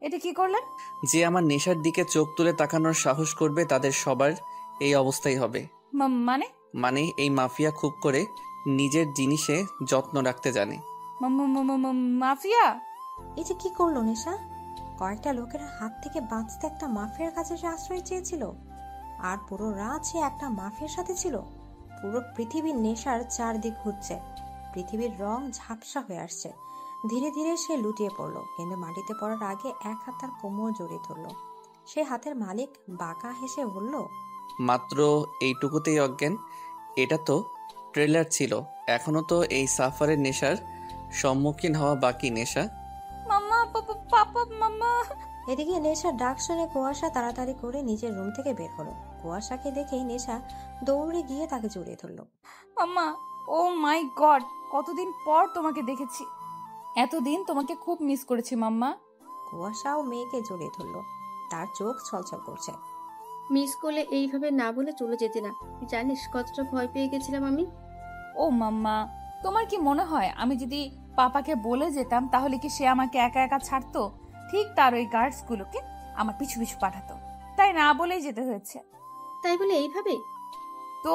এটা কি করলেন? যে আমার নেশার দিকে চোখ তুলে তাকানোর সাহস করবে তাদের সবার এই অবস্থাই হবে। মানে? মানে এই মাফিয়া খুব করে নিজের জিনিসে যত্ন রাখতে জানে। মাফিয়া? এই যে কি করলো নেশা? কয়েকটা লোকের হাত থেকে বাঁচতে একটা মাফিয়ার কাছে সে আশ্রয় চেয়েছিল, আর পুরো রাত সে একটা মাফিয়ার সাথে ছিল। পুরো পৃথিবীর নেশার চারদিক ঘুরছে, পৃথিবীর রং ঝাপসা হয়ে আসছে। ধীরে ধীরে সে লুটিয়ে পড়লো, কিন্তু মাটিতে পড়ার আগে এক হাত তার কোমর জড়িয়ে ধরলো। সে হাতের মালিক বাঁকা হেসে বলল, মাত্র এইটুকুতেই অজ্ঞান? এটা তো ট্রেলার ছিল, এখনো তো এই সাফারের নেশার সম্মুখীন হওয়া বাকি। নেশা মাম্মা, পাপা, মাম্মা। এদিকে নেশার ডাক শুনে কুয়াশা তাড়াতাড়ি করে নিজের রুম থেকে বের হলো। কুয়াশাকে দেখেই নেশা দৌড়ে গিয়ে তাকে জড়িয়ে ধরলো। মাম্মা, ও মাই গড, কতদিন পর তোমাকে দেখেছি। এতদিন তোমাকে খুব মিস করেছি মাম্মা। কুয়াশাও মেয়েকে জড়িয়ে ধরলো, তার চোখ ছলছল করছে। মিস করলে এইভাবে না বলে চলে যেতে না। জানিস কতটা ভয় পেয়ে গেছিলাম আমি। ও মাম্মা, তোমার কি মনে হয় আমি যদি পাপাকে বলে যেতাম তাহলে কি সে আমাকে একা একা ছাড়তো? ঠিক তার ওই গার্ডস গুলোকে আমার পিছু পিছু পাঠাতো, তাই না বলেই যেতে হয়েছে। তাই বলে এইভাবে? তো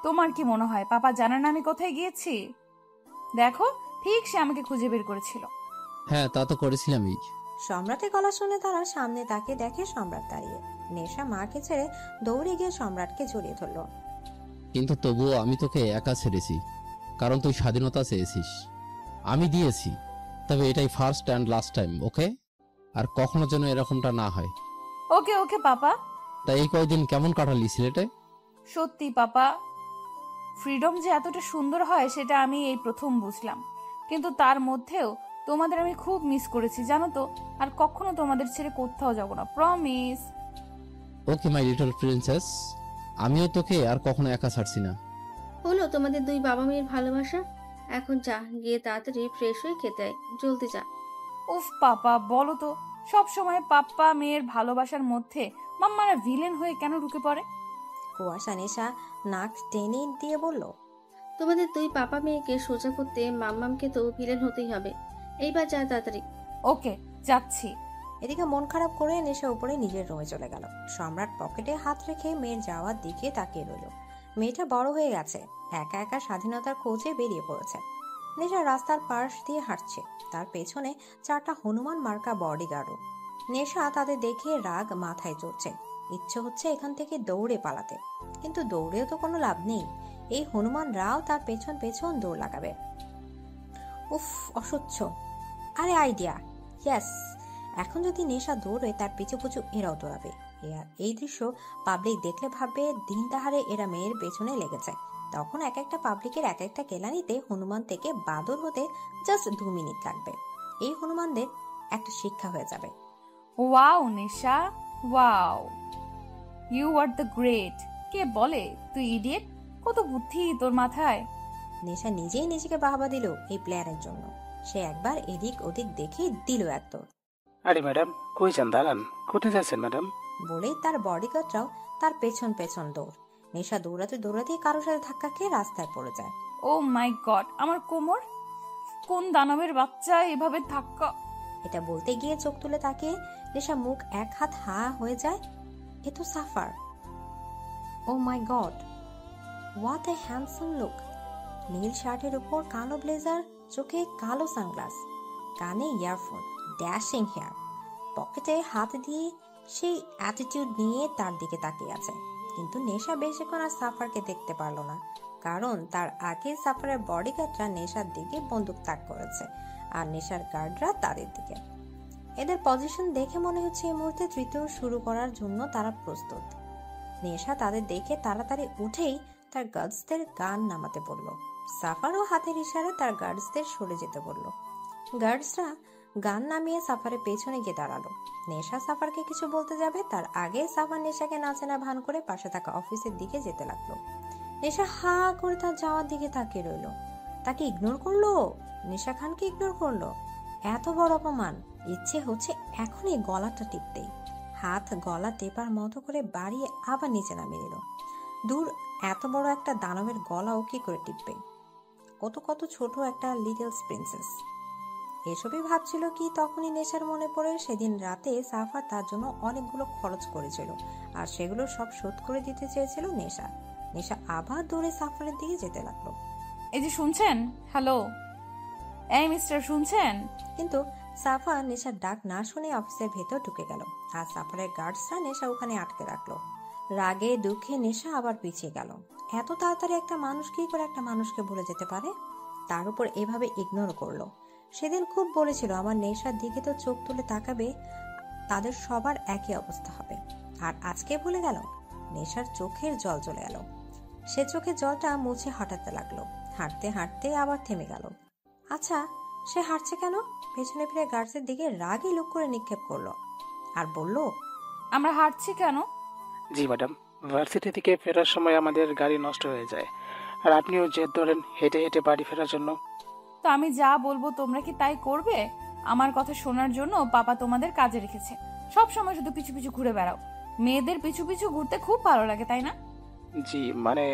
তোমার কি মনে হয় পাপা জানে না আমি কোথায় গিয়েছি? দেখো, ঠিক সে আমাকে খুঁজে বের করেছিল। হ্যাঁ, তা তো করেছিলামই। সম্রাটের গলা শুনে তারা সামনে তাকে দেখে সম্রাট দাঁড়িয়ে। নেশা মাকে ছেড়ে দৌড়ে গিয়ে সম্রাটকে জড়িয়ে ধরলো। কিন্তু তবুও আমি তোকে একা ছেড়েছি, কারণ তুই স্বাধীনতা চেয়েছিস, আমি দিয়েছি। তবে এটাই ফার্স্ট অ্যান্ড লাস্ট টাইম, ওকে? আর কখনো যেন এরকমটা না হয়। ওকে ওকে পাপা। তাই এই কয়দিন কেমন কাটালি সিলেটে? সত্যি পাপা, ফ্রিডম যে এতটা সুন্দর হয় সেটা আমি এই প্রথম বুঝলাম। কিন্তু তার মধ্যেও তোমাদের আমি খুব মিস করেছি জানো তো। আর কখনো তোমাদের ছেড়ে কোথাও যাব না, promise. Okay my little princess, আমিও তোকে আর কখনো একা ছাড়ছি না। হলো তোমাদের দুই বাবা মেয়ের ভালোবাসা। এখন যা, গিয়ে তাড়াতাড়ি ফ্রেশ হয়ে খেতে আয়, জলদি যা। উফ পাপা, বলো তো, সব সময় পাপ্পা মেয়ের ভালোবাসার মধ্যে মাম্মারা ভিলেন হয়ে কেন ঢুকে পড়ে? কুয়াশা নেশা নাক টেনে দিয়ে বলল, তোমাদের দুই পাপা মেয়েকে সোজা করতে মাম্মামকে তো ভিলেন হতেই হবে। এইবার যা তাড়াতাড়ি। ওকে, যাচ্ছি। এদিকে মন খারাপ করে নেশা উপরে নিজের রুমে চলে গেল। সম্রাট পকেটে হাত রেখে মেয়ের যাওয়ার দিকে তাকিয়ে রইল। মেয়েটা বড় হয়ে গেছে, একা একা স্বাধীনতার খোঁজে বেরিয়ে পড়েছে। নেশা রাস্তার পাশ দিয়ে হাঁটছে, তার পেছনে 4টা হনুমান মার্কা বডিগার্ডও। নেশা তাদের দেখে রাগ মাথায় চড়ছে, ইচ্ছে হচ্ছে এখান থেকে দৌড়ে পালাতে, কিন্তু দৌড়েও তো কোনো লাভ নেই। এই হনুমানরাও তার পেছন পেছন দৌড় লাগাবে। উফ, অসহ্য। আরে আইডিয়া, ইয়েস! এখন যদি নেশা দৌড়ে তার পিছু পিছু এরাও দৌড়াবে। এই দৃশ্য পাবলিক দেখলে ভাববে দিন তাহারে এরা মেয়ের পেছনে লেগেছে। তখন এক একটা পাবলিকের এক একটা কেলানিতে হনুমান থেকে বাদর হতে জাস্ট 2 মিনিট লাগবে। এই হনুমানদের একটা শিক্ষা হয়ে যাবে। Wow Nesha, wow, you are the great. কে বলে তুই ইডিয়েট? কত বুদ্ধি তোর মাথায়। নেশা নিজেই নিজেকে বাহবা দিল এই প্ল্যানের জন্য। সে একবার এদিক ওদিক দেখে দিল এক দৌড়। আরে ম্যাডাম, কই যান? দাঁড়ান, কোথায় যাচ্ছেন ম্যাডাম? বলেই তার বডিগার্ডরাও তার পেছন পেছন দৌড়। নেশা দৌড়াতে দৌড়াতে কারোর সাথে ধাক্কা খেয়ে রাস্তায় পড়ে যায়। ও মাই গড, আমার কোমর! কোন দানবের বাচ্চা এভাবে ধাক্কা! এটা বলতে গিয়ে চোখ তুলে তাকিয়ে নেশা মুখ এক হাত হা হয়ে যায়। এ তো সাফার। Oh my god, what a handsome look! নীল শার্টের উপর কালো ব্লেজার, চোখে কালো সানগ্লাস, কানে ইয়ারফোন, ড্যাশিং হেয়ার, পকেটে হাত দিয়ে সেই অ্যাটিটিউড নিয়ে তার দিকে তাকিয়ে আছে। কিন্তু নেশা বেশিক্ষণ আর সাফারকে দেখতে পারলো না, কারণ তার আগে সাফারের বডিগার্ডরা নেশার দিকে বন্দুক তাক করেছে, আর নেশার গার্ডরা তাদের দিকে। এদের পজিশন দেখে মনে হচ্ছে এই মুহূর্তে তৃতীয় শুরু করার জন্য তারা প্রস্তুত। নেশা তাদের দেখে তাড়াতাড়ি উঠেই তার গার্ডসদের গান নামাতে বলল। সাফারও হাতের ইশারায় তার গার্ডসদের সরে যেতে বলল। গার্ডসরা গান নামিয়ে সাফারের পেছনে গিয়ে দাঁড়ালো। নেশা সাফারকে কিছু বলতে যাবে তার আগে সাফার নেশাকে নাচে না ভান করে পাশে থাকা অফিসের দিকে যেতে লাগলো। নেশা হা করে তার যাওয়ার দিকে তাকিয়ে রইল। তাকে ইগনোর করলো, নেশা খানকে ইগনোর করলো। এত বড় অপমান! ইচ্ছে হচ্ছে এখনই গলাটা টিপতেই। হাত গলা টেপার মতো করে বাড়িয়ে আবার নিচে নামিয়ে দিল। দূর, এত বড় একটা দানবের গলা ও কি করে টিপবে? কত কত ছোট একটা লিটল প্রিন্সেস। এসবই ভাবছিল কি তখনই নেশার মনে পড়ে সেদিন রাতে সাফার তার জন্য অনেকগুলো খরচ করেছিল, আর সেগুলো সব শোধ করে দিতে চেয়েছিল নেশা। নেশা আবার দৌড়ে সাফারের দিকে যেতে লাগলো। এই যে শুনছেন, হ্যালো, এই মিস্টার শুনছেন? কিন্তু সাফা নেশার ডাক না শুনে অফিসের ভেতর ঢুকে গেল, আর সাফারের গার্ডসরা নেশা ওখানে আটকে রাখলো। রাগে দুঃখে নেশা আবার পিছিয়ে গেল। এত তাড়াতাড়ি একটা মানুষ কি করে একটা মানুষকে ভুলে যেতে পারে? তার উপর এভাবে ইগনোর করলো। সেদিন খুব বলেছিল আমার নেশার দিকে তো চোখ তুলে তাকাবে, তাদের সবার একই অবস্থা হবে। আর আজকে ভুলে গেল। নেশার চোখের জল চলে গেল। সে চোখের জলটা মুছে হাঁটাতে লাগলো। হাঁটতে হাঁটতে আবার থেমে গেল। আচ্ছা, সে হাঁটছে কেন? পেছনে ফিরে গার্ডসের দিকে রাগে লুক করে নিক্ষেপ করলো আর বলল, আমরা হাঁটছি কেন? জি ম্যাডাম, ভার্সিটি থেকে ফেরার সময় আমাদের গাড়ি নষ্ট হয়ে যায়, আর আপনিও জেদ ধরেন হেঁটে হেঁটে বাড়ি ফেরার জন্য। তো আমি যা বলবো তোমরা কি তাই করবে? আমার কথা শোনার জন্য পাপা তোমাদের কাজে রেখেছে। সব সময় শুধু পিছু পিছু ঘুরে বেড়াও। মেয়েদের পিছু পিছু ঘুরতে খুব ভালো লাগে, তাই না? জি মানে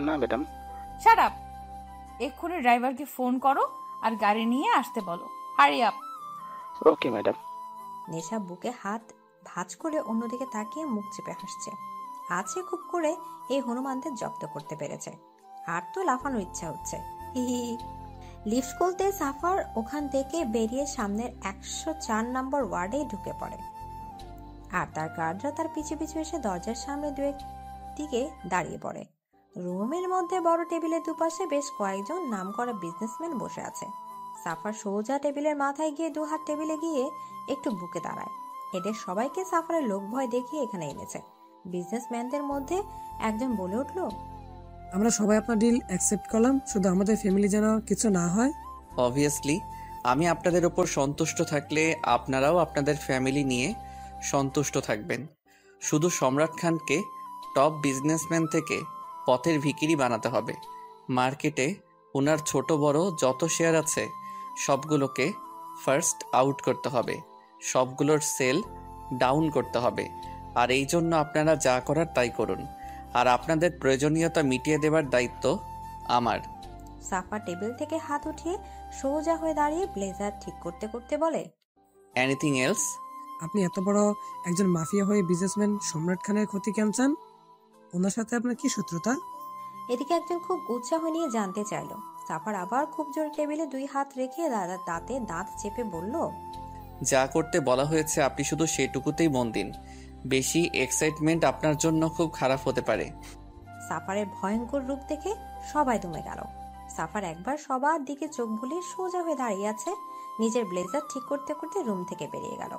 না ম্যাডাম। Shut up! এক্ষুনি ড্রাইভারকে ফোন করো আর গাড়ি নিয়ে আসতে বলো। Hurry up! Okay madam. নেশা বুকে হাত ভাঁজ করে অন্যদিকে তাকিয়ে মুখ চেপে হাসছে। আছে খুব করে এই হনুমানদের জব্দ করতে পেরেছে। আর তো লাফানোর ইচ্ছা হচ্ছে। হি হি। লিফট খুলতে সাফার ওখান থেকে বেরিয়ে সামনের 104 নম্বর ওয়ার্ডে ঢুকে পড়ে, আর তার গার্ডরা তার পিছু পিছু এসে দরজার সামনে দিকে দাঁড়িয়ে পড়ে। রুমের মধ্যে বড় টেবিলের দুপাশে বেশ কয়েকজন নামকরা বিজনেসম্যান বসে আছে। সাফার সোজা টেবিলের মাথায় গিয়ে দুহাত টেবিলে গিয়ে একটু বুকে দাঁড়ায়। এদের সবাইকে সাফারের লোক ভয় দেখিয়ে এখানে এনেছে। বিজনেসম্যানদের মধ্যে একজন বলে উঠল, আমরা সবাই আপনার ডিল অ্যাকসেপ্ট করলাম, শুধু আমাদের ফ্যামিলি যেন কিছু না হয়। অবভিয়াসলি আমি আপনাদের উপর সন্তুষ্ট থাকলে আপনারাও আপনাদের ফ্যামিলি নিয়ে সন্তুষ্ট থাকবেন। শুধু সম্রাট খানকে টপ বিজনেসম্যান থেকে পথের ভিখিরি বানাতে হবে। মার্কেটে ওনার ছোট বড় যত শেয়ার আছে সবগুলোকে ফার্স্ট আউট করতে হবে, সবগুলোর সেল ডাউন করতে হবে। আর এই জন্য আপনারা যা করার তাই করুন, আর আপনাদের প্রয়োজনীয়তা মিটিয়ে দেওয়ার দায়িত্ব আমার। সাফা টেবিল থেকে হাত উঠিয়ে সোজা হয়ে দাঁড়িয়ে ব্লেজার ঠিক করতে করতে বলে, এনিথিং এলস? আপনি এত বড় একজন মাফিয়া হয়ে বিজনেসম্যান সম্রাট খানের ক্ষতি কেন চান? ওনার সাথে আপনার কি শত্রুতা? এদিকে একজন খুব উৎসাহ নিয়ে জানতে চাইল। সাফার আবার খুব জোরে টেবিলে 2 হাত রেখে দাঁতে দাঁত চেপে বলল, যা করতে বলা হয়েছে আপনি শুধু সেটুকুতেই মন দিন। বেশি এক্সাইটমেন্ট আপনার জন্য খুব খারাপ হতে পারে। সাফারের ভয়ঙ্কর রূপ দেখে সবাই দমে গেল। সাফার একবার সবার দিকে চোখ বুলিয়ে সোজা হয়ে দাঁড়িয়ে আছে। নিজের ব্লেজার ঠিক করতে করতে রুম থেকে বেরিয়ে গেল।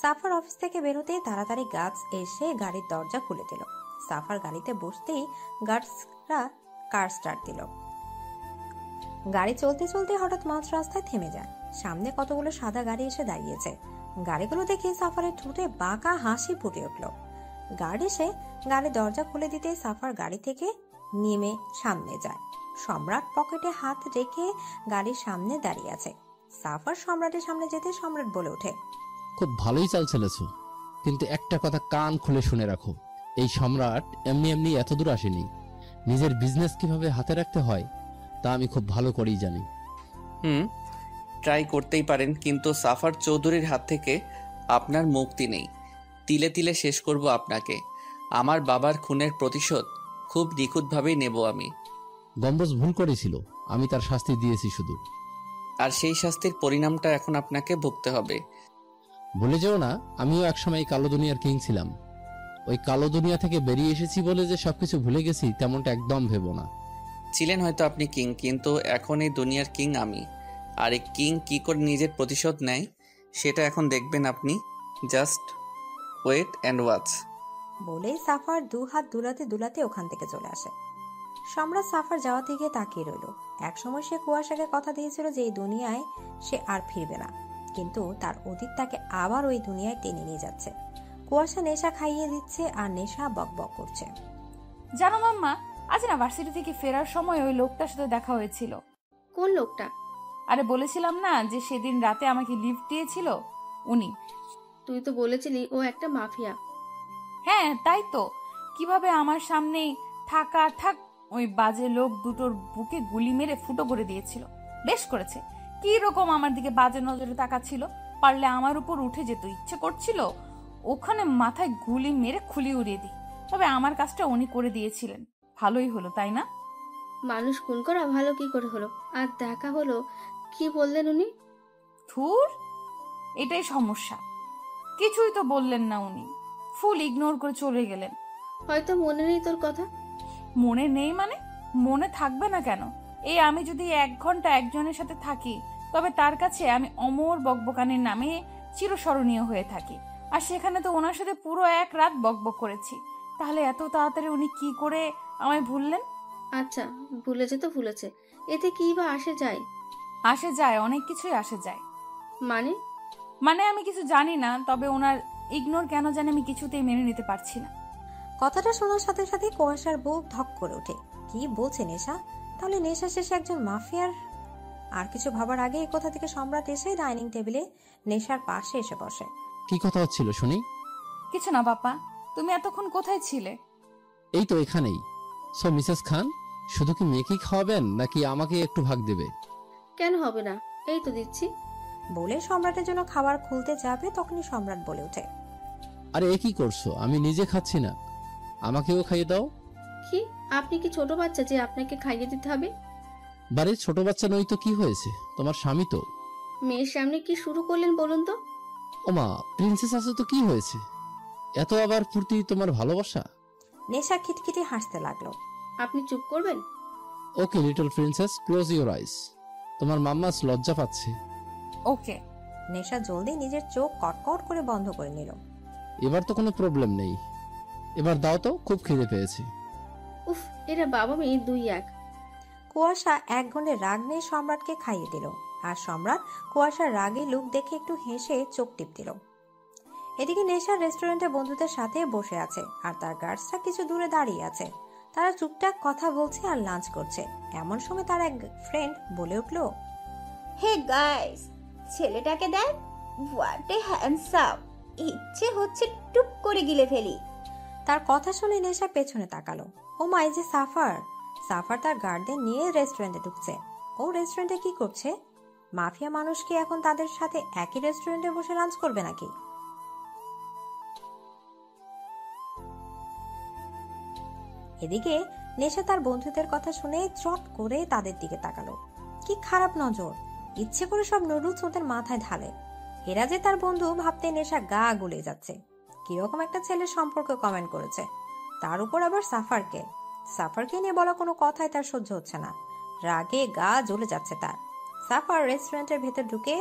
সাফার অফিস থেকে বেরোতেই তাড়াতাড়ি গার্ডস এসে গাড়ির দরজা খুলে দিল। সাফার গাড়িতে বসতেই গার্ডসরা কার স্টার্ট দিল। গাড়ি চলতে চলতে হঠাৎ মাঝ রাস্তায় থেমে যায়। সামনে কতগুলো সাদা গাড়ি এসে দাঁড়িয়েছে। গাড়িগুলো দেখে সাফারের ঠোঁটে বাঁকা হাসি ফুটে উঠল। গার্ড এসে গাড়ির দরজা খুলে দিতে সাফার গাড়ি থেকে নেমে সামনে যায়। সম্রাট পকেটে হাত রেখে গাড়ির সামনে দাঁড়িয়ে আছে। সাফার সম্রাটের সামনে যেতে সম্রাট বলে ওঠে, খুব ভালোই চাল চলেছ, কিন্তু একটা কথা কান খুলে শুনে রাখো, এই সম্রাট এমনি এমনি এত দূর আসেনি। নিজের বিজনেস কিভাবে হাতে রাখতে হয় তা আমি খুব ভালো করেই জানি। ট্রাই করতেই পারেন, কিন্তু সাফার চৌধুরীর হাত থেকে আপনার মুক্তি নেই। তিলে তিলে শেষ করব আপনাকে। আমার বাবার খুনের প্রতিশোধ খুব নিখুঁতভাবেই নেব আমি। গম্বুজ ভুল করেছিল, আমি তার শাস্তি দিয়েছি শুধু। আর সেই শাস্তির পরিণামটা এখন আপনাকে ভুগতে হবে। ভুলে যেও না, আমিও একসময় কালো দুনিয়ার কিং ছিলাম। ওই কালো দুনিয়া থেকে বেরিয়ে এসেছি বলে যে সবকিছু ভুলে গেছি তেমনটা একদম ভেবো না। ছিলেন হয়তো আপনি কিং, কিন্তু এখন এই দুনিয়ার কিং আমি। আর এই কিং কি করে নিজের প্রতিশোধ নেয় সেটা এখন দেখবেন আপনি। Just wait and watch. বলেই সাফার 2 হাত দুলাতে দুলাতে ওখান থেকে চলে আসে। সম্রাট সাফার যাওয়া থেকে তাকিয়ে রইল। একসময় সে কুয়াশাকে কথা দিয়েছিল যে এই দুনিয়ায় সে আর ফিরবে না, কিন্তু তার অতীত তাকে আবার ওই দুনিয়ায় টেনে নিয়ে যাচ্ছে। কুয়াশা নেশা খাইয়ে দিচ্ছে আর নেশা বকবক করছে। জানো মাম্মা, আজ না ভার্সিটি থেকে ফেরার সময় ওই লোকটার সাথে দেখা হয়েছিল। কোন লোকটা? আরে বলেছিলাম না যে সেদিন রাতে আমাকে লিফট দিয়েছিল, উনি। তুই তো বলেছিলি ও একটা মাফিয়া। হ্যাঁ তাই তো। কিভাবে আমার সামনেই থাক ওই বাজে লোক দুটোর বুকে গুলি মেরে ফুটো করে দিয়েছিল। বেশ করেছে, কি রকম আমার দিকে বাজে নজরে তাকাচ্ছিল, পারলে আমার উপর উঠে যেত, ইচ্ছে করছিল ওখানে মাথায় গুলি মেরে খুলি উড়িয়ে দিই। তবে আমার কাজটা উনি করে দিয়েছিলেন, ভালোই হলো তাই না? মানুষ খুন করা ভালো কি করে হলো? আর দেখা হলো, কি বললেন উনি? ধুর, এটাই সমস্যা, কিছুই তো বললেন না উনি, ফুল ইগনোর করে চলে গেলেন। হয়তো মনে নেই তোর কথা। মনে নেই মানে? মনে থাকবে না কেন? এই আমি যদি 1 ঘন্টা একজনের সাথে থাকি, তবে তার কাছে আমি অমর বকবকানির নামে চিরস্মরণীয় হয়ে থাকি। আর সেখানে তো ওনার সাথে পুরো 1 রাত বকবক করেছি। তাহলে এত তাড়াতাড়ি উনি কি করে আমায় ভুললেন? আচ্ছা, ভুলেছে তো ভুলেছে, এতে কি বা আসে যায়? আসে যায়, অনেক কিছুই আসে যায়। মানে? মানে আমি কিছু জানি না, তবে ওনার ইগনোর কেন জানি আমি কিছুতেই মেনে নিতে পারছি না। কথাটা শোনার সাথে সাথে কুয়াশার বুক ধক করে ওঠে। কি বলছে নেশা? তাহলে নেশা শেষে একজন মাফিয়ার? আর কিছু ভাবার আগে কোথা থেকে সম্রাট এসে ডাইনিং টেবিলে নেশার পাশে এসে বসে। কি কথা হচ্ছিল শুনি? কিছু না বাবা, তুমি এতক্ষণ কোথায় ছিলে? এই তো এখানেই। সো মিসেস খান, শুধু কি মেয়েকেই খাওয়াবেন নাকি আমাকে একটু ভাগ দেবে? কেন হবে না, এই তো দিচ্ছি। বলে সম্রাটের জন্য খাবার খুলতে যাবে, তখনই সম্রাট বলে ওঠে, আরে এ কি করছো? আমি নিজে খাচ্ছি না, আমাকেও খাইয়ে দাও। কি, আপনি কি ছোট বাচ্চা যে আপনাকে খাইয়ে দিতে হবে? বাড়ির ছোট বাচ্চা নই তো কি হয়েছে, তোমার স্বামী তো। মেয়ের সামনে কি শুরু করলেন বলুন তো? ওমা, প্রিন্সেস আছে তো কি হয়েছে? এত আবার ফুর্তি তোমার ভালোবাসা? নেশা খিটখিটে হাসতে লাগলো। আপনি চুপ করবেন? Okay little princess, close your eyes. তোমার মাম্মাস লজ্জা পাচ্ছে। ওকে। নেশা জলদি নিজের চোখ কটকট করে বন্ধ করে নিল। এবার তো কোনো প্রবলেম নেই, এবার দাও তো, খুব খিদে পেয়েছে। উফ, এরা বাবা মেয়ে 2 এক। কুয়াশা 1 ঘন্টা রাগ নিয়ে সম্রাটকে খাইয়ে দিল, আর সম্রাট কুয়াশার রাগে লুক দেখে একটু হেসে চোখ টিপ দিল। এদিকে নেশা রেস্টুরেন্টে বন্ধুদের সাথে বসে আছে, আর তার গার্ডসরা কিছু দূরে দাঁড়িয়ে আছে। তারা টুকটাক কথা বলছে আর লাঞ্চ করছে। এমন সময় তার এক ফ্রেন্ড বলে উঠল, হে গাইস, ছেলেটাকে দেখ, হোয়াট এ হ্যান্ডসাম, ইচ্ছে হচ্ছে টুপ করে গিলে ফেলি। তার কথা শুনে নেশা পেছনে তাকালো। ও মাই, যে সাফার! সাফার তার গার্ডদের নিয়ে রেস্টুরেন্টে ঢুকছে। ও রেস্টুরেন্টে কি করছে? মাফিয়া মানুষ কি এখন তাদের সাথে একই রেস্টুরেন্টে বসে লাঞ্চ করবে নাকি? এদিকে নেশা তার বন্ধুদের কথা শুনে চট করে তাদের দিকে তাকালো। কি খারাপ নজর! ইচ্ছে করে সব নুডলস ওদের মাথায় ঢালে। এরা যে তার বন্ধু ভাবতে নেশা গা গুলে যাচ্ছে। কিরকম একটা ছেলের সম্পর্কে কমেন্ট করেছে, তার উপর আবার সাফারকে নিয়ে বলা কোনো কথাই তার সহ্য হচ্ছে না। রাগে গা জ্বলে যাচ্ছে তার। সাফার রেস্টুরেন্টের ভেতর ঢুকে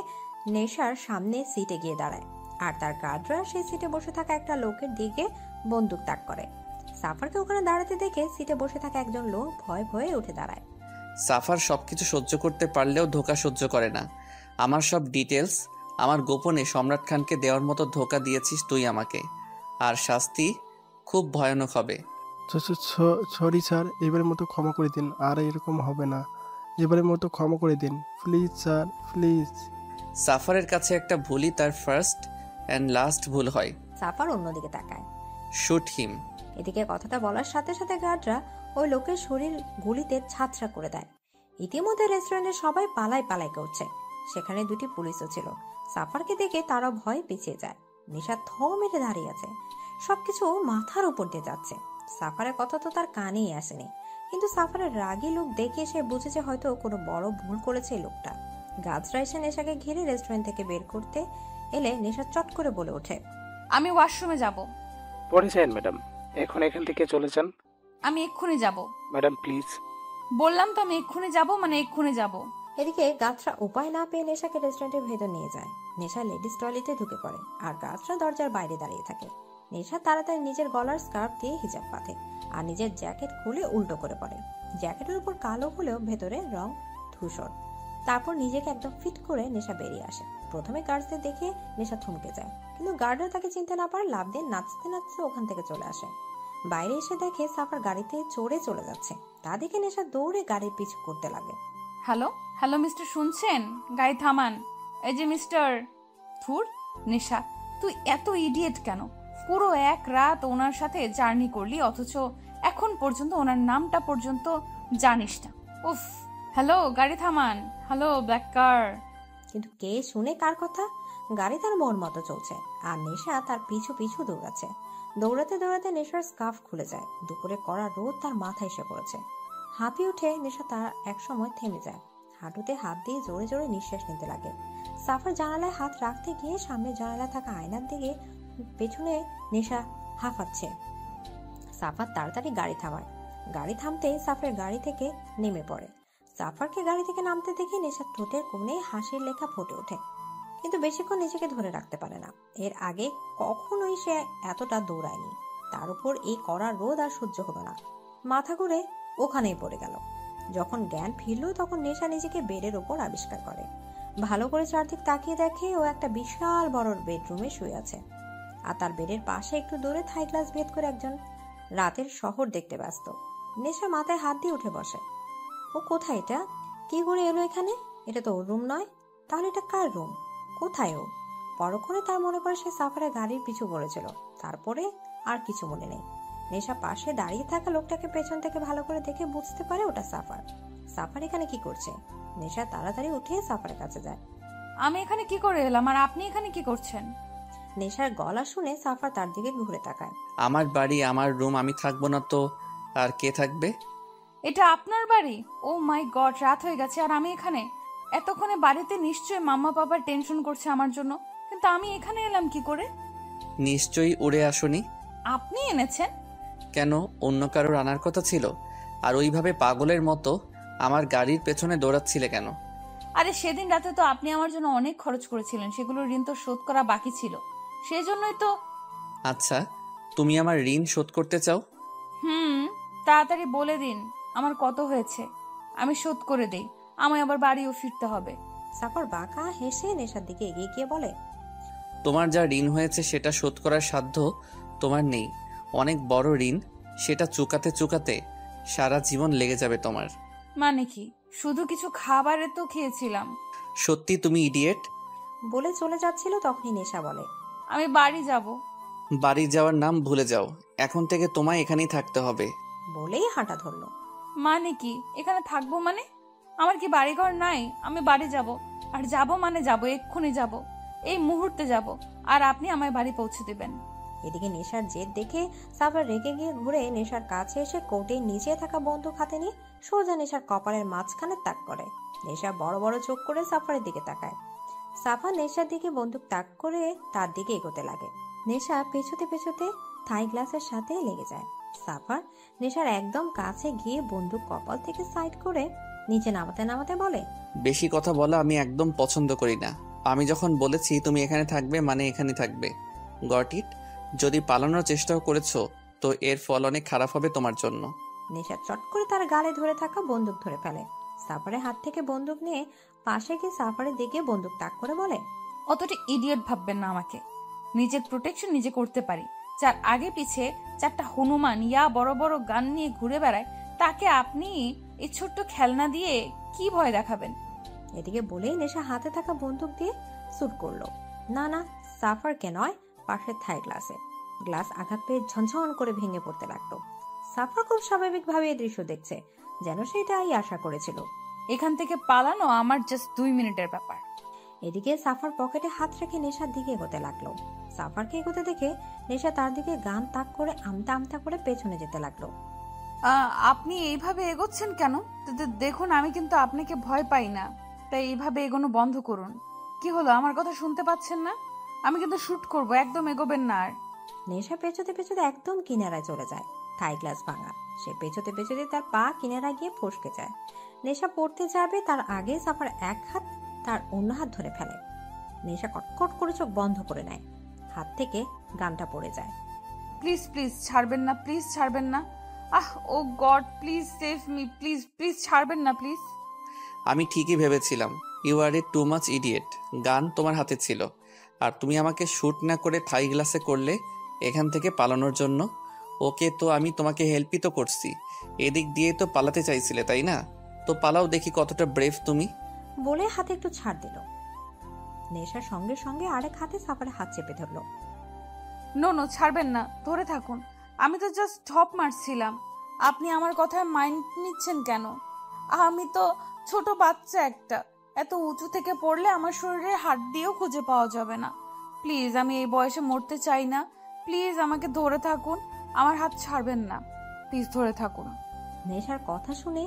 নেশার সামনে সিটে গিয়ে দাঁড়ায়, আর তার গার্ডরা সেই সিটে বসে থাকা একটা লোকের দিকে বন্দুক তাক করে। সাফারকে ওখানে দাঁড়াতে দেখে সিটে বসে থাকা একজন লোক ভয় ভয়ে উঠে দাঁড়ায়। সাফার সবকিছু সহ্য করতে পারলেও ধোঁকা সহ্য করে না। আমার সব ডিটেলস, আমার গোপনে সম্রাট খানকে দেওয়ার মতো ধোঁকা দিয়েছিস তুই আমাকে, আর শাস্তি খুব ভয়ানক হবে। সরি স্যার, এবারের মতো ক্ষমা করে দিন, আর এরকম হবে না। এবারের মতো ক্ষমা করে দিন প্লিজ স্যার, প্লিজ। সাফারের কাছে একটা ভুলই তার ফার্স্ট অ্যান্ড লাস্ট ভুল হয়। সাফার অন্যদিকে তাকায়। Shoot him. এদিকে কথাটা বলার সাথে সাথে গার্ডরা ওই লোকের শরীর গুলিতে ছাতরা করে দেয়। ইতিমধ্যে রেস্টুরেন্টে সবাই পালাই পালাই করছে। সেখানে 2টি পুলিশও ছিল। সাফারকে দেখে তারা ভয় পিছিয়ে যায়। নেশা থ মেরে দাঁড়িয়ে আছে, সবকিছু মাথার উপর দিয়ে যাচ্ছে। সাফারের কথা তো তার কানেই আসেনি, কিন্তু সাফারের রাগী লোক দেখে সে বুঝেছে হয়তো কোনো বড় ভুল করেছে এই লোকটা। গাছরা এসে নেশাকে ঘিরে রেস্টুরেন্ট থেকে বের করতে এলে নেশা চট করে বলে ওঠে, আমি ওয়াশরুমে যাব। পরে যান ম্যাডাম, এখন এখান থেকে চলে যান। আমি এক্ষুনি যাব। Madam please. বললাম তো আমি এক্ষুনি যাব, মানে এক্ষুনি যাব। এদিকে গাছরা উপায় না পেয়ে নেশাকে রেস্টুরেন্টের ভেতর নিয়ে যায়। নেশা লেডিস টয়লেটে ঢুকে পড়ে, আর গাছরা দরজার বাইরে দাঁড়িয়ে থাকে। নেশা তাড়াতাড়ি নিজের গলার স্কার্ফ দিয়ে হিজাব বাঁধে, আর নিজের জ্যাকেট খুলে উল্টো করে পড়ে। জ্যাকেটের উপর কালো হলেও ভেতরে রং ধূসর। তারপর নিজেকে একদম ফিট করে নেশা বেরিয়ে আসে। প্রথমে গার্ডদের দেখে নেশা থমকে যায়, কিন্তু গার্ডরা তাকে চিনতে না পারে লাফ দিয়ে নাচতে নাচতে ওখান থেকে চলে আসে। বাইরে এসে দেখে সাফার গাড়িতে চড়ে চলে যাচ্ছে। তা দেখে নেশা দৌড়ে গাড়ির পিছু করতে লাগে। হ্যালো হ্যালো মিস্টার, শুনছেন? গাড়ি থামান। এই যে মিস্টার। থুর, নেশা তুই এত ইডিয়েট কেন? পুরো 1 রাত ওনার সাথে জার্নি করলি, অথচ এখন পর্যন্ত ওনার নামটা পর্যন্ত জানিস না। উফ। হ্যালো, গাড়ি থামান। হ্যালো ব্ল্যাক কার। কিন্তু কে শুনে কার কথা? গাড়ি তার মন মতো চলছে আর নেশা তার পিছু পিছু দৌড়াচ্ছে। দৌড়াতে দৌড়াতে নেশার স্কার্ফ খুলে যায়। দুপুরে কড়া রোদ তার মাথায় এসে পড়েছে। হাঁপিয়ে উঠে নেশা তার এক সময় থেমে যায়। হাঁটুতে হাত দিয়ে জোরে জোরে নিঃশ্বাস নিতে লাগে। সাফার জানালায় হাত রাখতে গিয়ে সামনে জানালায় থাকা আয়নার দিকে পেছনে নেশা হাঁফাচ্ছে। সাফার তাড়াতাড়ি গাড়ি থামায়। গাড়ি থামতেই সাফার গাড়ি থেকে নেমে পড়ে। সাফারকে গাড়ি থেকে নামতে দেখে নেশার ঠোঁটের কোণে হাসির লেখা ফুটে ওঠে, কিন্তু বেশিক্ষণ নিজেকে ধরে রাখতে পারে না। এর আগে কখনোই সে এতটা দৌড়ায়নি। তার উপর এই কড়া রোদ আর সহ্য হলো না। মাথা ঘুরে ওখানেই পড়ে গেল। যখন জ্ঞান ফিরল তখন নেশা নিজেকে বেডের ওপর আবিষ্কার করে। ভালো করে চারদিক তাকিয়ে দেখে ও একটা বিশাল বড় বেডরুমে শুয়ে আছে। আর তার বেডের পাশে একটু দূরে থাই গ্লাস ভেদ করে একজন রাতের শহর দেখতে ব্যস্ত। নেশা মাথায় হাত দিয়ে উঠে বসে। ও কোথায়? এটা কি করে এলো এখানে? এটা তো ওর রুম নয়। তাহলে এটা কার রুম? কোথায় ও? পরক্ষণে তার মনে পড়ে সে সাফারের গাড়ির পিছু করেছিল। তারপরে আর কিছু মনে নেই। নেশা পাশে দাঁড়িয়ে থাকা লোকটাকে পেছন থেকে ভালো করে দেখে বুঝতে পারে ওটা সাফার। সাফার এখানে কি করছে? নেশা তাড়াতাড়ি উঠে সাফারের কাছে যায়। আমি এখানে কি করে এলাম আর আপনি এখানে কি করছেন? নেশার গলা শুনে সাফার তার দিকে ঘুরে তাকায়। আমার বাড়ি, আমার রুম, আমি থাকবো না তো আর কে থাকবে? এটা আপনার বাড়ি? ও মাই গড, রাত হয়ে গেছে আর আমি এখানে। এতক্ষণে বাড়িতে নিশ্চয়ই মাম্মা পাপার টেনশন করছে আমার জন্য, কিন্তু আমি এখানে এলাম কি করে? নিশ্চয়ই উড়ে আসনি। আপনি এনেছেন? কেন, অন্য কারোর আনার কথা ছিল? আর ওইভাবে পাগলের মতো আমার গাড়ির পেছনে দৌড়াচ্ছিলে কেন? আরে সেদিন রাতে তো আপনি আমার জন্য অনেক খরচ করেছিলেন, সেগুলোর ঋণ তো শোধ করা বাকি ছিল, সেজন্যই তো। আচ্ছা, তুমি আমার ঋণ শোধ করতে চাও? তাড়াতাড়ি বলে দিন আমার কত হয়েছে, আমি শোধ করে দেই। আমায় আবার বাড়িও ফিরতে হবে। সাফার বাঁকা হেসে নেশার দিকে এগিয়ে গিয়ে বলে, তোমার যা ঋণ হয়েছে সেটা শোধ করার সাধ্য তোমার নেই। অনেক বড় ঋণ, সেটা চুকাতে চুকাতে সারা জীবন লেগে যাবে তোমার। মানে কি? শুধু কিছু খাবারে তো খেয়েছিলাম। সত্যি তুমি ইডিয়েট। বলে চলে যাচ্ছিল তখনই নেশা বলে, আমি বাড়ি যাব। বাড়ি যাওয়ার নাম ভুলে যাও, এখন থেকে তোমায় এখানেই থাকতে হবে। বলেই হাঁটা ধরলো। মানে কি এখানে থাকবো মানে? আমার কি বাড়িঘর নাই? আমি বাড়ি যাব, আর যাব মানে যাব, এক্ষুনি যাব, এই মুহূর্তে যাব, আর আপনি আমায় বাড়ি পৌঁছে দেবেন। এদিকে নেশার জেদ দেখে সাফার রেগে গিয়ে ঘুরে নেশার কাছে এসে কোটের নিচে থাকা বন্দুক হাতে নিয়ে সোজা নেশার কপালের মাঝখানে তাক করে। নেশা বড় বড় চোখ করে সাফারের দিকে তাকায়। সাফা নেশার দিকে বন্দুক তাক করে তার দিকে এগোতে লাগে। নেশা পেছতে পেছতে থাই গ্লাসের সাথে লেগে যায়। সাফার নেশার একদম কাছে গিয়ে বন্দুক কপাল থেকে সাইড করে নিচে নামাতে নামাতে বলে, বেশি কথা বলা আমি একদম পছন্দ করি না। আমি যখন বলেছি তুমি এখানে থাকবে মানে এখানে থাকবে। Got it? যদি পালানোর চেষ্টাও করেছো তো এর ফল অনেক খারাপ হবে তোমার জন্য। নেশা চট করে তার গালে ধরে থাকা বন্দুক ধরে ফেলে। সাফারের হাত থেকে বন্দুক নিয়ে পাশে গিয়ে সাফারের দিকে বন্দুক তাক করে বলে, অতটা ইডিয়েট ভাববেন না আমাকে। নিজের প্রোটেকশন নিজে করতে পারি। যার আগে পিছে 4টা হনুমান ইয়া বড় বড় গান নিয়ে ঘুরে বেড়ায়, তাকে আপনি এই ছোট্ট খেলনা দিয়ে কি ভয় দেখাবেন? এদিকে বলেই নেশা হাতে থাকা বন্দুক দিয়ে শুট করলো। না না, সাফারকে নয়, পাশের থাই গ্লাসে। গ্লাস আঘাত পেয়ে ঝনঝন করে ভেঙে পড়তে লাগলো। সাফার খুব স্বাভাবিকভাবে এই দৃশ্য দেখছে, যেন সেটাই আশা করেছিল। এখান থেকে পালানো আমার জাস্ট 2 মিনিটের ব্যাপার। এদিকে সাফার পকেটে হাত রেখে নেশার দিকে এগোতে লাগলো। সাফারকে এগোতে দেখে নেশা তার দিকে গান তাক করে আমতা আমতা করে পেছনে যেতে লাগলো। আপনি এইভাবে এগোচ্ছেন কেন? দেখুন আমি কিন্তু আপনাকে ভয় পাই না, তাই এইভাবে এগোনো বন্ধ করুন। কি হলো, আমার কথা শুনতে পাচ্ছেন না? আমি কিন্তু শুট করব, একদম এগোবেন না আর। নেশা পেছতে পেছতে একদম কিনারায় চলে যায়। থাই গ্লাস ভাঙা। সে পেছতে পেছতে তার পা কিনারায় গিয়ে ফসকে যায়। নেশা পড়তে যাবে তার আগে সাফার এক হাত তার অন্য হাত ধরে ফেলে। নেশা কটকট করে চোখ বন্ধ করে নেয়। হাত থেকে গানটা পড়ে যায়। প্লিজ প্লিজ ছাড়বেন না, প্লিজ ছাড়বেন না। Oh god, please save me, please please ছাড়বেন না প্লিজ। আমি ঠিকই ভেবেছিলাম you are a too much idiot. Gun তোমার হাতে ছিল আর তুমি আমাকে শুট না করে থাই গ্লাসে করলে এখান থেকে পালানোর জন্য। ওকে, তো আমি তোমাকে হেল্পই তো করছি, এদিক দিয়ে তো পালাতে চাইছিলে তাই না? তো পালাও দেখি কতটা ব্রেভ তুমি। বলে হাতে একটু ছাড় দিল। নেশার সঙ্গে সঙ্গে আরেক হাতে সাফারের হাত চেপে ধরলো। নো নো, ছাড়বেন না, ধরে থাকুন। আমি তো জাস্ট ঠপ মারছিলাম, আপনি আমার কথায় মাইন্ড নিচ্ছেন কেন? আমি তো ছোট বাচ্চা একটা, এত উঁচু থেকে পড়লে আমার শরীরের হাড্ডিও খুঁজে পাওয়া যাবে না। প্লিজ, আমি এই বয়সে মরতে চাই না। প্লিজ আমাকে ধরে থাকুন, আমার হাত ছাড়বেন না। প্লিজ ধরে থাকুন। নেশার কথা শুনে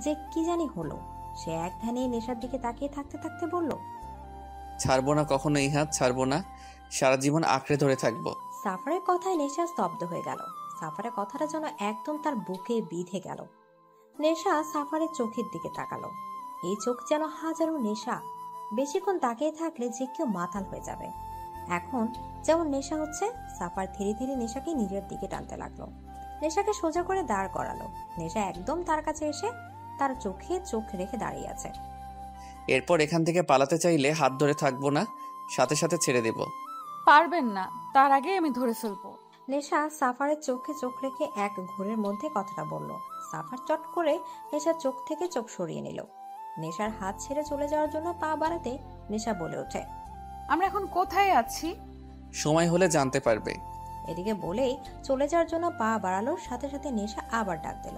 যে কি জানি হলো, সে এক ধ্যানে নেশার দিকে তাকিয়ে থাকতে থাকতে বলল, ছাড়বো না, কখনো এই হাত ছাড়বো না, সারা জীবন আঁকড়ে ধরে থাকবো। সাফারের কথায় নেশা স্তব্ধ হয়ে গেল। সাফারের কথাটা যেন একদম তার বুকে বিঁধে গেল। নেশা সাফারের চোখের দিকে তাকালো। এই চোখ যেন হাজারো নেশা, বেশিক্ষণ তাকিয়ে থাকলে যে কেউ মাতাল হয়ে যাবে। এখন যেমন নেশা হচ্ছে, সাফার ধীরে ধীরে নেশাকে নিজের দিকে টানতে লাগলো। নেশাকে সোজা করে দাঁড় করালো। নেশা একদম তার কাছে এসে তার চোখে চোখ রেখে দাঁড়িয়ে আছে। এরপর এখান থেকে পালাতে চাইলে হাত ধরে থাকবো না, সাথে সাথে ছেড়ে দেব। পারবেন না, তার আগে আমি ধরে ফেলবো। নেশা সাফারের চোখে চোখ রেখে এক ঘোরের মধ্যে কথাটা বলল। সাফার চট করে নেশার চোখ থেকে চোখ সরিয়ে নিল। নেশার হাত ছেড়ে চলে যাওয়ার জন্য পা বাড়াতে নেশা বলে ওঠে, আমরা এখন কোথায় আছি? সময় হলে জানতে পারবে। এদিকে বলেই চলে যাওয়ার জন্য পা বাড়ালোর সাথে সাথে নেশা আবার ডাক দিল,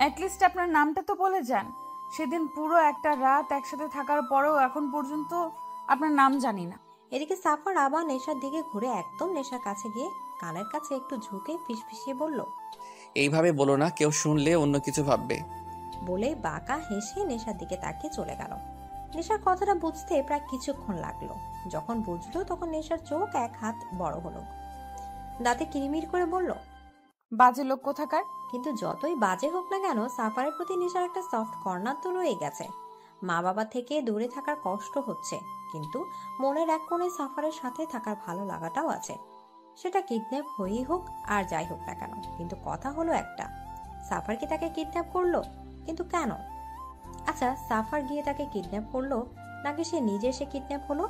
অ্যাটলিস্ট আপনার নামটা তো বলে যান। সেদিন পুরো একটা রাত একসাথে থাকার পরেও এখন পর্যন্ত আপনার নাম জানি না। এদিকে সাফার আবার নেশার দিকে ঘুরে একদম নেশার কাছে গিয়ে কানের কাছে একটু ঝুঁকে ফিসফিসিয়ে বলল, এইভাবে বলো না, কেউ শুনলে অন্য কিছু ভাববে। বলে বাঁকা হেসে নেশার দিকে তাকিয়ে চলে গেল। নেশার কথাটা বুঝতে প্রায় কিছুক্ষণ লাগলো। যখন বুঝলো তখন নেশার চোখ এক হাত বড় হলো। দাঁতে কিরিমির করে বলল, বাজে লোক কোথাকার। কিন্তু যতই বাজে হোক না কেন, সাফারের প্রতি নেশার একটা সফট কর্নার তো রয়ে গেছে। মা বাবা থেকে দূরে থাকার কষ্ট হচ্ছে, কিন্তু মনের এক কোণে সাফারের সাথে থাকার ভালো লাগাটাও আছে। সেটা কিডন্যাপ হয়েই হোক আর যাই হোক না কেন, কিন্তু কথা হলো একটা, সাফার কি তাকে কিডন্যাপ করলো? কিন্তু কেন? আচ্ছা, সাফার গিয়ে তাকে কিডন্যাপ করলো নাকি সে নিজে এসে কিডন্যাপ হলো?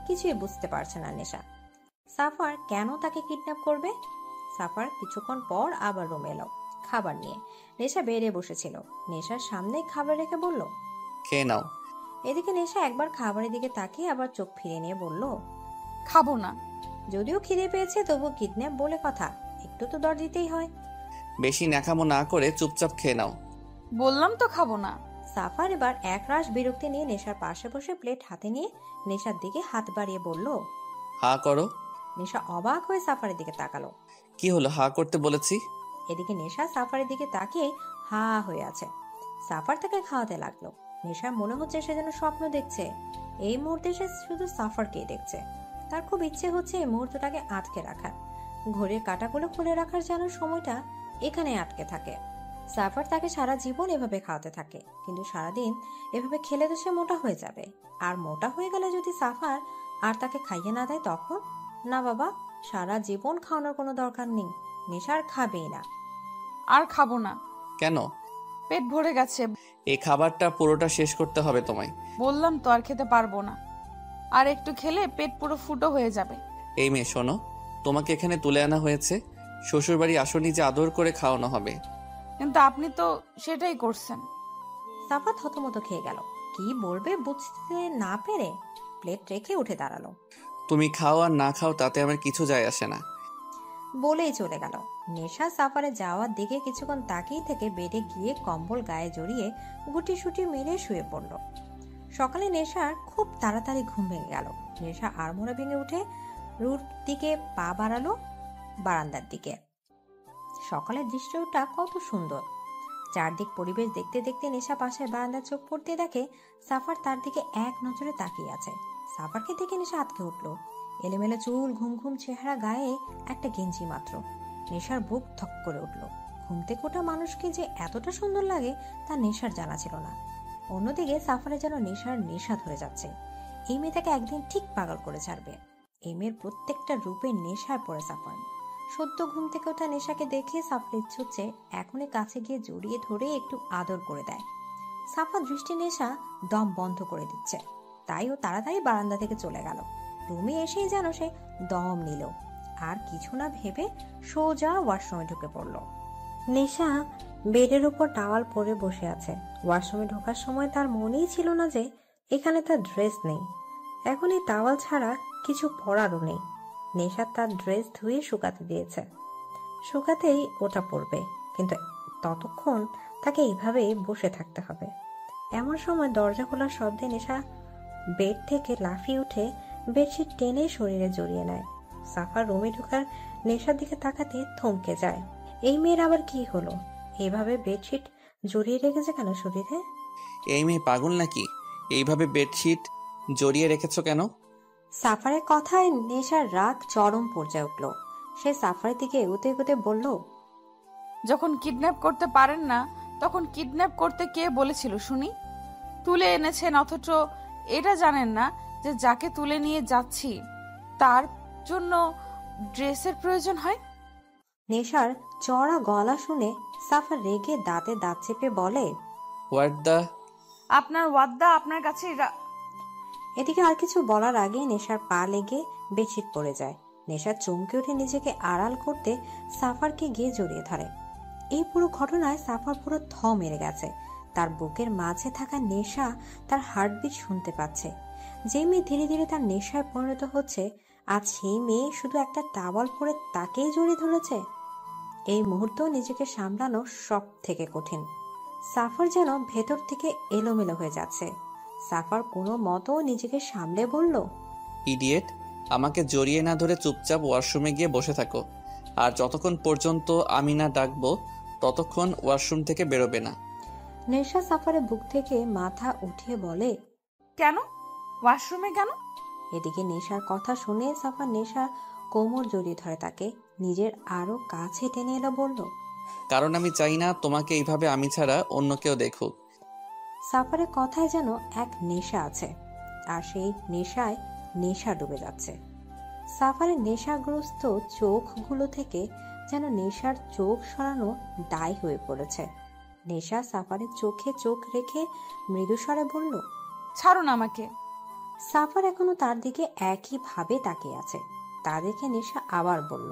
কিছুই বুঝতে পারছে না নেশা। সাফার কেন তাকে কিডন্যাপ করবে? সাফার কিছুক্ষণ পর আবার রুমে এলো খাবার নিয়ে। নেশা বেড়ে বসেছিল। নেশার সামনে খাবার রেখে বলল, খেয়ে নাও। এদিকে নেশা একবার খাবারের দিকে তাকিয়ে আবার চোখ ফিরে নিয়ে বলল, খাবো না। যদিও খিদে পেয়েছে তবু কিডন্যাপ বলে কথা, একটু তো দর দিতেই হয়। বেশি ন্যাকামো না করে চুপচাপ খেয়ে নাও। বললাম তো খাবো না। সাফার এবার একরাশ বিরক্তি নিয়ে নেশার পাশে বসে প্লেট হাতে নিয়ে নেশার দিকে হাত বাড়িয়ে বলল, হা করো। নেশা অবাক হয়ে সাফারের দিকে তাকালো। কি হলো, হা করতে বলেছি? এদিকে নেশা সাফারের দিকে তাকিয়ে হা হয়ে আছে। সাফার তাকে খাওয়াতে লাগলো। নেশার মনে হচ্ছে সে যেন স্বপ্ন দেখছে। এই মুহূর্তে সে শুধু সাফারকেই দেখছে। তার খুব ইচ্ছে হচ্ছে এই মুহূর্তটাকে আটকে রাখার, ঘড়ির কাঁটাগুলো খুলে রাখার, যেন সময়টা এখানে আটকে থাকে। সাফার তাকে সারা জীবন এভাবে খাওয়াতে থাকে, কিন্তু সারাদিন এভাবে খেলে তো সে মোটা হয়ে যাবে। আর মোটা হয়ে গেলে যদি সাফার আর তাকে খাইয়ে না দেয় তখন? না বাবা, সারা জীবন খাওয়ানোর কোনো দরকার নেই। নেশা আর খাবেই না। আর খাবো না। কেন? পেট ভরে গেছে। এই খাবারটা পুরোটা শেষ করতে হবে তোমায়। বললাম তো আর খেতে পারবো না। আর একটু খেলে পেট পুরো ফুটো হয়ে যাবে। এই মেয়ে শোনো, তোমাকে এখানে তুলে আনা হয়েছে, শ্বশুরবাড়ি আসনি যে আদর করে খাওয়ানো হবে। কিন্তু আপনি তো সেটাই করছেন। সাফা থতমত খেয়ে গেল। কি বলবে বুঝতে না পেরে প্লেট রেখে উঠে দাঁড়ালো। তুমি খাও আর না খাও তাতে আমার কিছু যায় আসে না। বলেই চলে গেল। নেশা সাফারে যাওয়ার দিকে কিছুক্ষণ তাকিয়ে থেকে বেডে গিয়ে কম্বল গায়ে জড়িয়ে গুটিসুটি মেরে শুয়ে পড়ল। সকালে নেশার খুব তাড়াতাড়ি ঘুম ভেঙে গেল। নেশা আড়মোড়া ভেঙে উঠে রুর দিকে পা বাড়ালো, বারান্দার দিকে। সকালের দৃশ্যটা কত সুন্দর। চারদিক পরিবেশ দেখতে দেখতে নেশা পাশের বারান্দার চোখ পড়তে দেখে সাফার তার দিকে এক নজরে তাকিয়ে আছে। সাফারকে দেখে নেশা আটকে উঠল। এলোমেলো চুল, ঘুম ঘুম চেহারা, গায়ে একটা গেঞ্জি মাত্র। নেশার বুক ধক করে উঠল। ঘুম থেকে ওঠা মানুষকে যে এতটা সুন্দর লাগে তা নেশার জানা ছিল না। অন্যদিকে সাফারে যেন নেশার নেশা ধরে যাচ্ছে। এই মেয়েটাকে একদিন ঠিক পাগল করে ছাড়বে। এই মেয়ের প্রত্যেকটা রূপে নেশায় পড়ে সাফার। সদ্য ঘুম থেকে ওঠা নেশাকে দেখে সাফার ইচ্ছে হচ্ছে এখনই কাছে গিয়ে জড়িয়ে ধরে একটু আদর করে দেয়। সাফার দৃষ্টি নেশা দম বন্ধ করে দিচ্ছে, তাই ও তাড়াতাড়ি বারান্দা থেকে চলে গেল। রুমে এসেই যেন সে দম নিল, আর কিছু না ভেবে সোজা ওয়াশরুমে ঢুকে পড়ল। নেশা বেডের উপর টাওয়াল পরে বসে আছে। ওয়াশরুমে ঢোকার সময় তার মনেই ছিল না যে এখানে তার ড্রেস নেই। এখন এই টাওয়াল ছাড়া কিছু পরারও নেই। নেশা তার ড্রেস ধুয়ে শুকাতে দিয়েছে। শুকাতেই ওটা পরবে, কিন্তু ততক্ষণ তাকে এইভাবেই বসে থাকতে হবে। এমন সময় দরজা খোলার শব্দে নেশা বেড থেকে লাফিয়ে উঠে বেডশিট টেনে শরীরে জড়িয়ে নেয়। সাফার রুমে ঢোকার নেশার দিকে তাকাতে থমকে যায়। এই মেয়ের আবার কি হলো? এইভাবে বেডশিট জড়িয়ে রেখেছে কেন শরীরে? এই মেয়ে পাগল নাকি? এইভাবে বেডশিট জড়িয়ে রেখেছো কেন? সাফারের কথায় নেশার রাগ চরম পর্যায়ে উঠল। সে সাফারের দিকে এগোতে এগোতে বলল, যখন কিডন্যাপ করতে পারেন না তখন কিডন্যাপ করতে কে বলেছিল শুনি? তুলে এনেছেন অথচ এটা জানেন না যে যাকে তুলে নিয়ে যাচ্ছি তার জন্য ড্রেসের প্রয়োজন হয়। নেশার চড়া গলা শুনে সাফার রেগে দাঁতে দাঁত চেপে বলে, হোয়াট দ্য? আপনার ওয়াদ্দা আপনার কাছে এদিকে আর কিছু বলার আগে নেশার পা লেগে বেডশিট পড়ে যায়। নেশার চমকে উঠে নিজেকে আড়াল করতে সাফারকে গিয়ে জড়িয়ে ধরে। এই পুরো ঘটনায় সাফার পুরো থ মেরে গেছে। তার বুকের মাঝে থাকা নেশা তার হার্টবিট শুনতে পাচ্ছে। যে মেয়ে ধীরে ধীরে তার নেশায় পরিণত হচ্ছে, আজ সেই মেয়ে শুধু একটা টাওয়াল পরে তাকেই জড়িয়ে ধরেছে। এই মুহূর্ত নিজেকে সামলানো সব থেকে কঠিন। সাফার যেন ভেতর থেকে এলোমেলো হয়ে যাচ্ছে। সাফার কোনো মতো নিজেকে সামলে বলল, ইডিয়েট, আমাকে জড়িয়ে না ধরে চুপচাপ ওয়াশরুমে গিয়ে বসে থাকো। আর যতক্ষণ পর্যন্ত আমি না ডাকবো ততক্ষণ ওয়াশরুম থেকে বেরোবে না। নেশা সাফারের বুক থেকে মাথা উঠিয়ে বলে, কেন? ওয়াশরুমে কেন? এদিকে নেশার কথা শুনে সাফার নেশার কোমর জড়িয়ে ধরে তাকে নিজের আরো কাছে টেনে এলো, বলল, কারণ আমি চাই না তোমাকে এইভাবে আমি ছাড়া অন্য কেউ দেখুক। সাফারের কথায় যেন এক নেশা আছে, আর সেই নেশায় নেশা ডুবে যাচ্ছে। সাফারের নেশাগ্রস্ত চোখগুলো থেকে যেন নেশার চোখ সরানো দায় হয়ে পড়েছে। নেশা সাফারের চোখে চোখ রেখে মৃদুস্বরে বলল, ছাড়ুন আমাকে। সাফার এখনো তার দিকে একই ভাবে তাকিয়ে আছে। তা দেখে নেশা আবার বলল,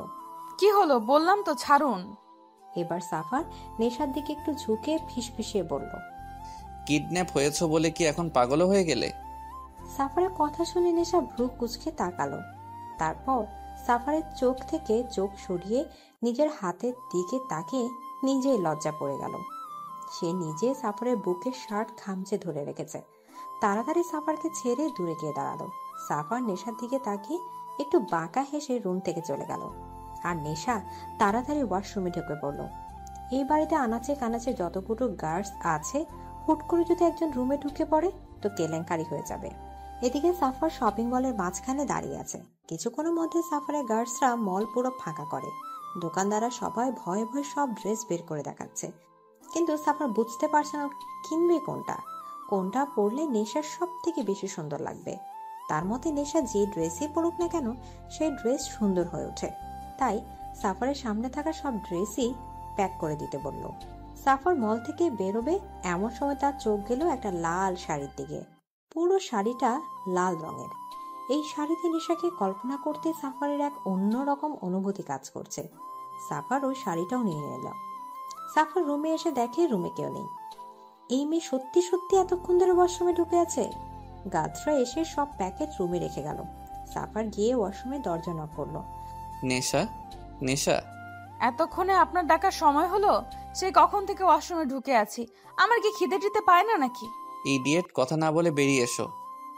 কি হলো? বললাম তো ছাড়ুন। এবার সাফার নেশার দিকে একটু ঝুঁকে ফিসফিসিয়ে বলল, কিডন্যাপ হয়েছো বলে কি এখন পাগলও হয়ে গেলে? সাফারের কথা শুনে নেশা ভ্রু কুঁচকে তাকালো। তারপর সাফারের চোখ থেকে চোখ সরিয়ে নিজের হাতের দিকে তাকিয়ে নিজেই লজ্জা পড়ে গেল। সে নিজে সাফারের বুকের শার্ট খামচে ধরে রেখেছে। তাড়াতাড়ি সাফারকে ছেড়ে দূরে গিয়ে দাঁড়ালো। সাফার নেশার দিকে তাকিয়ে একটু বাঁকা হেসে রুম থেকে চলে গেল। আর নেশা তাড়াতাড়ি ওয়াশরুমে ঢুকে পড়ল। এই বাড়িতে আনাচে কানাচে যতগুলো গার্ডস আছে, হুট করে যদি একজন রুমে ঢুকে পড়ে তো কেলেঙ্কারি হয়ে যাবে। এদিকে সাফার শপিং মলের মাঝখানে দাঁড়িয়ে আছে। কিছুক্ষণের মধ্যে সাফারের গার্ডসরা মল পুরো ফাঁকা করে। দোকানদাররা সবাই ভয়ে ভয়ে সব ড্রেস বের করে দেখাচ্ছে, কিন্তু সাফার বুঝতে পারছে না কিনবে কোনটা। কোনটা পরলে নেশার সব থেকে বেশি সুন্দর লাগবে। তার মতে নেশা যে ড্রেসই পরুক না কেন সেই ড্রেস সুন্দর হয়ে ওঠে। তাই সাফারের সামনে থাকা সব ড্রেসই প্যাক করে দিতে বলল। সাফার মল থেকে বেরোবে এমন সময় তার চোখ গেল একটা লাল শাড়ির দিকে। পুরো শাড়িটা লাল রঙের। এই শাড়িতে নেশাকে কল্পনা করতে সাফারের এক অন্যরকম অনুভূতি কাজ করছে। সাফার ওই শাড়িটাও নিয়ে নিল। সাফার রুমে এসে দেখে রুমে কেউ নেই। এই মেয়ে সত্যি সত্যি এতক্ষণ ধরে ওয়াশরুমে ঢুকে আছে। গার্ডসরা এসে সব প্যাকেট রুমে রেখে গেল। সাফার গিয়ে ওয়াশরুমে দরজা নক করলো। নেশা, নেশা, এতক্ষণে আপনার ডাকার সময় হলো? সেই কখন থেকে ওয়াশরুমে ঢুকে আছি। আমার কি খিদে টিতে পায় না নাকি? ইডিয়েট, কথা না বলে বেরিয়ে এসো।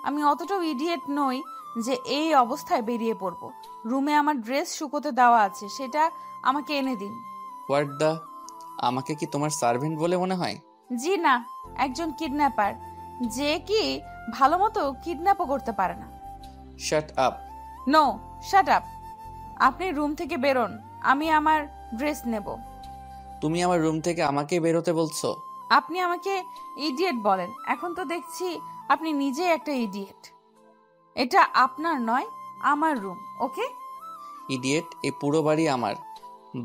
আমি অতটাও ইডিয়েট নই যে এই অবস্থায় বেরিয়ে পড়ব। রুমে আমার ড্রেস শুকোতে দেওয়া আছে, সেটা আমাকে এনে দিন। What the? আমাকে কি তোমার সার্ভেন্ট বলে মনে হয়? জি না, একজন কিডন্যাপার, যে কি ভালো মতো কিডন্যাপও করতে পারে না। Shut up. No, shut up. আপনি রুম থেকে বেরোন, আমি আমার ড্রেস নেব। তুমি আমার রুম থেকে আমাকে বেরোতে বলছো? আপনি আমাকে ইডিয়েট বলেন, এখন তো দেখছি আপনি নিজেই একটা ইডিয়েট। এটা আপনার নয়, আমার রুম, ওকে? ইডিয়েট, এই পুরো বাড়ি আমার।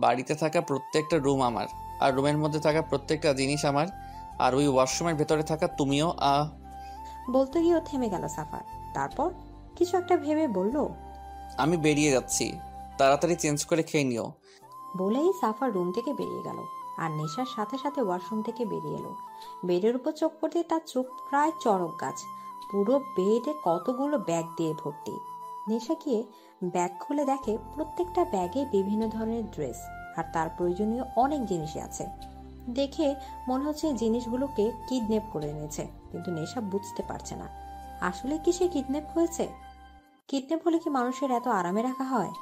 বাড়িতে থাকা প্রত্যেকটা রুম আমার, আর রুমের মধ্যে থাকা প্রত্যেকটা জিনিস আমার। আর ওই ওয়াশরুমের ভেতরে থাকা তুমিও। বলতে গিয়েও থেমে গেল সাফার। তারপর কিছু একটা ভেবে বলল, আমি বেরিয়ে যাচ্ছি, তাড়াতাড়ি চেঞ্জ করে খেয়ে নিও। বলেই সাফার রুম থেকে বেরিয়ে গেল। আর নেশার সাথে সাথে ওয়াশরুম থেকে বেরিয়ে এলো। বেডের উপর চোখ পড়তে তার চোখ প্রায় চড়ক গাছ। পুরো বেডে কতগুলো ব্যাগ দিয়ে ভর্তি। নেশা গিয়ে ব্যাগ খুলে দেখে প্রত্যেকটা ব্যাগে বিভিন্ন ধরনের ড্রেস আর তার প্রয়োজনীয় অনেক জিনিসই আছে। দেখে মনে হচ্ছে এই জিনিসগুলোকে কিডন্যাপ করে এনেছে, কিন্তু নেশা বুঝতে পারছে না। আসলে কি সে কিডন্যাপ হয়েছে? কিডন্যাপ হলে কি মানুষের এত আরামে রাখা হয়?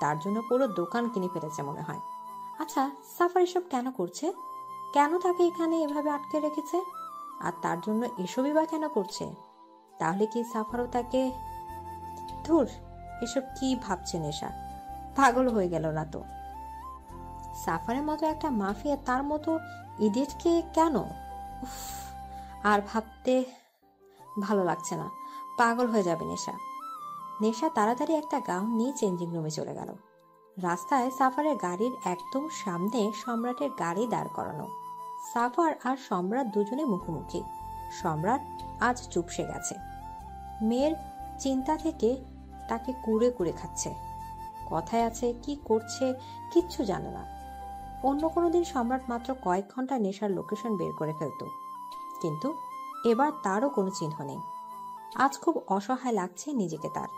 তার জন্য পুরো দোকান কিনে ফেলেছে মনে হয়। আচ্ছা, সাফার এসব কেন করছে? কেন তাকে এখানে এভাবে আটকে রেখেছে? আর তার জন্য এসবই বা কেন করছে? তাহলে কি সাফারও তাকে... ধুর, এসব কি ভাবছে নেশা? পাগল হয়ে গেল না তো? সাফারের মতো একটা মাফিয়া তার মতো ইডিয়েটকে কেন? উফ, আর ভাবতে ভালো লাগছে না। পাগল হয়ে যাবে নেশা। নেশা তাড়াতাড়ি একটা গাউন নিয়ে চেঞ্জিং রুমে চলে গেল। রাস্তায় সাফারের গাড়ির একদম সামনে সম্রাটের গাড়ি দাঁড় করানো। সাফার আর সম্রাট দুজনে মুখোমুখি। সম্রাট আজ চুপসে গেছে। মেয়ের চিন্তা থেকে তাকে কুড়ে কুড়ে খাচ্ছে। কথায় আছে কি করছে কিচ্ছু জানে না। অন্য কোনো দিন সম্রাট মাত্র কয়েক ঘন্টা নেশার লোকেশন বের করে ফেলত, কিন্তু এবার তারও কোনো চিহ্ন নেই। আজ খুব অসহায় লাগছে নিজেকে তার।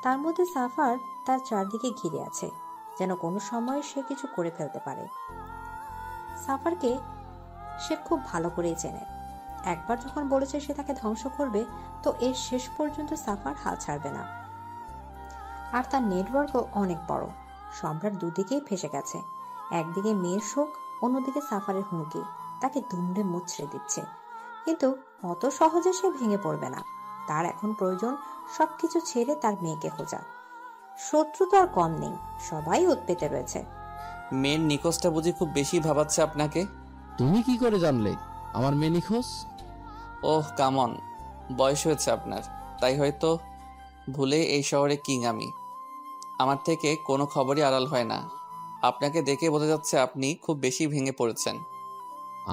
তার মধ্যে সাফার তার চারদিকে ঘিরে আছে, যেন কোনো সময় সে কিছু করে ফেলতে পারে। সাফারকে সে খুব ভালো করেই চেনে। একবার যখন বলেছে সে তাকে ধ্বংস করবে, তো এর শেষ পর্যন্ত সাফার হাল ছাড়বে না। আর তার নেটওয়ার্কও অনেক বড়। সম্রাট দুদিকেই ফেসে গেছে। একদিকে মেয়ের শোক, অন্যদিকে সাফারের হুমকি তাকে দুমড়ে মুচড়ে দিচ্ছে। কিন্তু অত সহজে সে ভেঙে পড়বে না। তার এখন প্রয়োজন সবকিছু ছেড়ে তার মেয়েকে খোঁজা। শত্রু তো আর কম নেই, সবাই ওত পেতে রয়েছে। মেয়ের নিখোঁজটা বুঝি খুব বেশি ভাবাচ্ছে আপনাকে? তুমি কি করে জানলে আমার মেয়ে নিখোঁজ? ওহ কামন, বয়স হয়েছে আপনার, তাই হয়তো ভুলে এই শহরে কিং আমি। আমার থেকে কোনো খবরই আড়াল হয় না। আপনাকে দেখে বোঝা যাচ্ছে আপনি খুব বেশি ভেঙে পড়েছেন।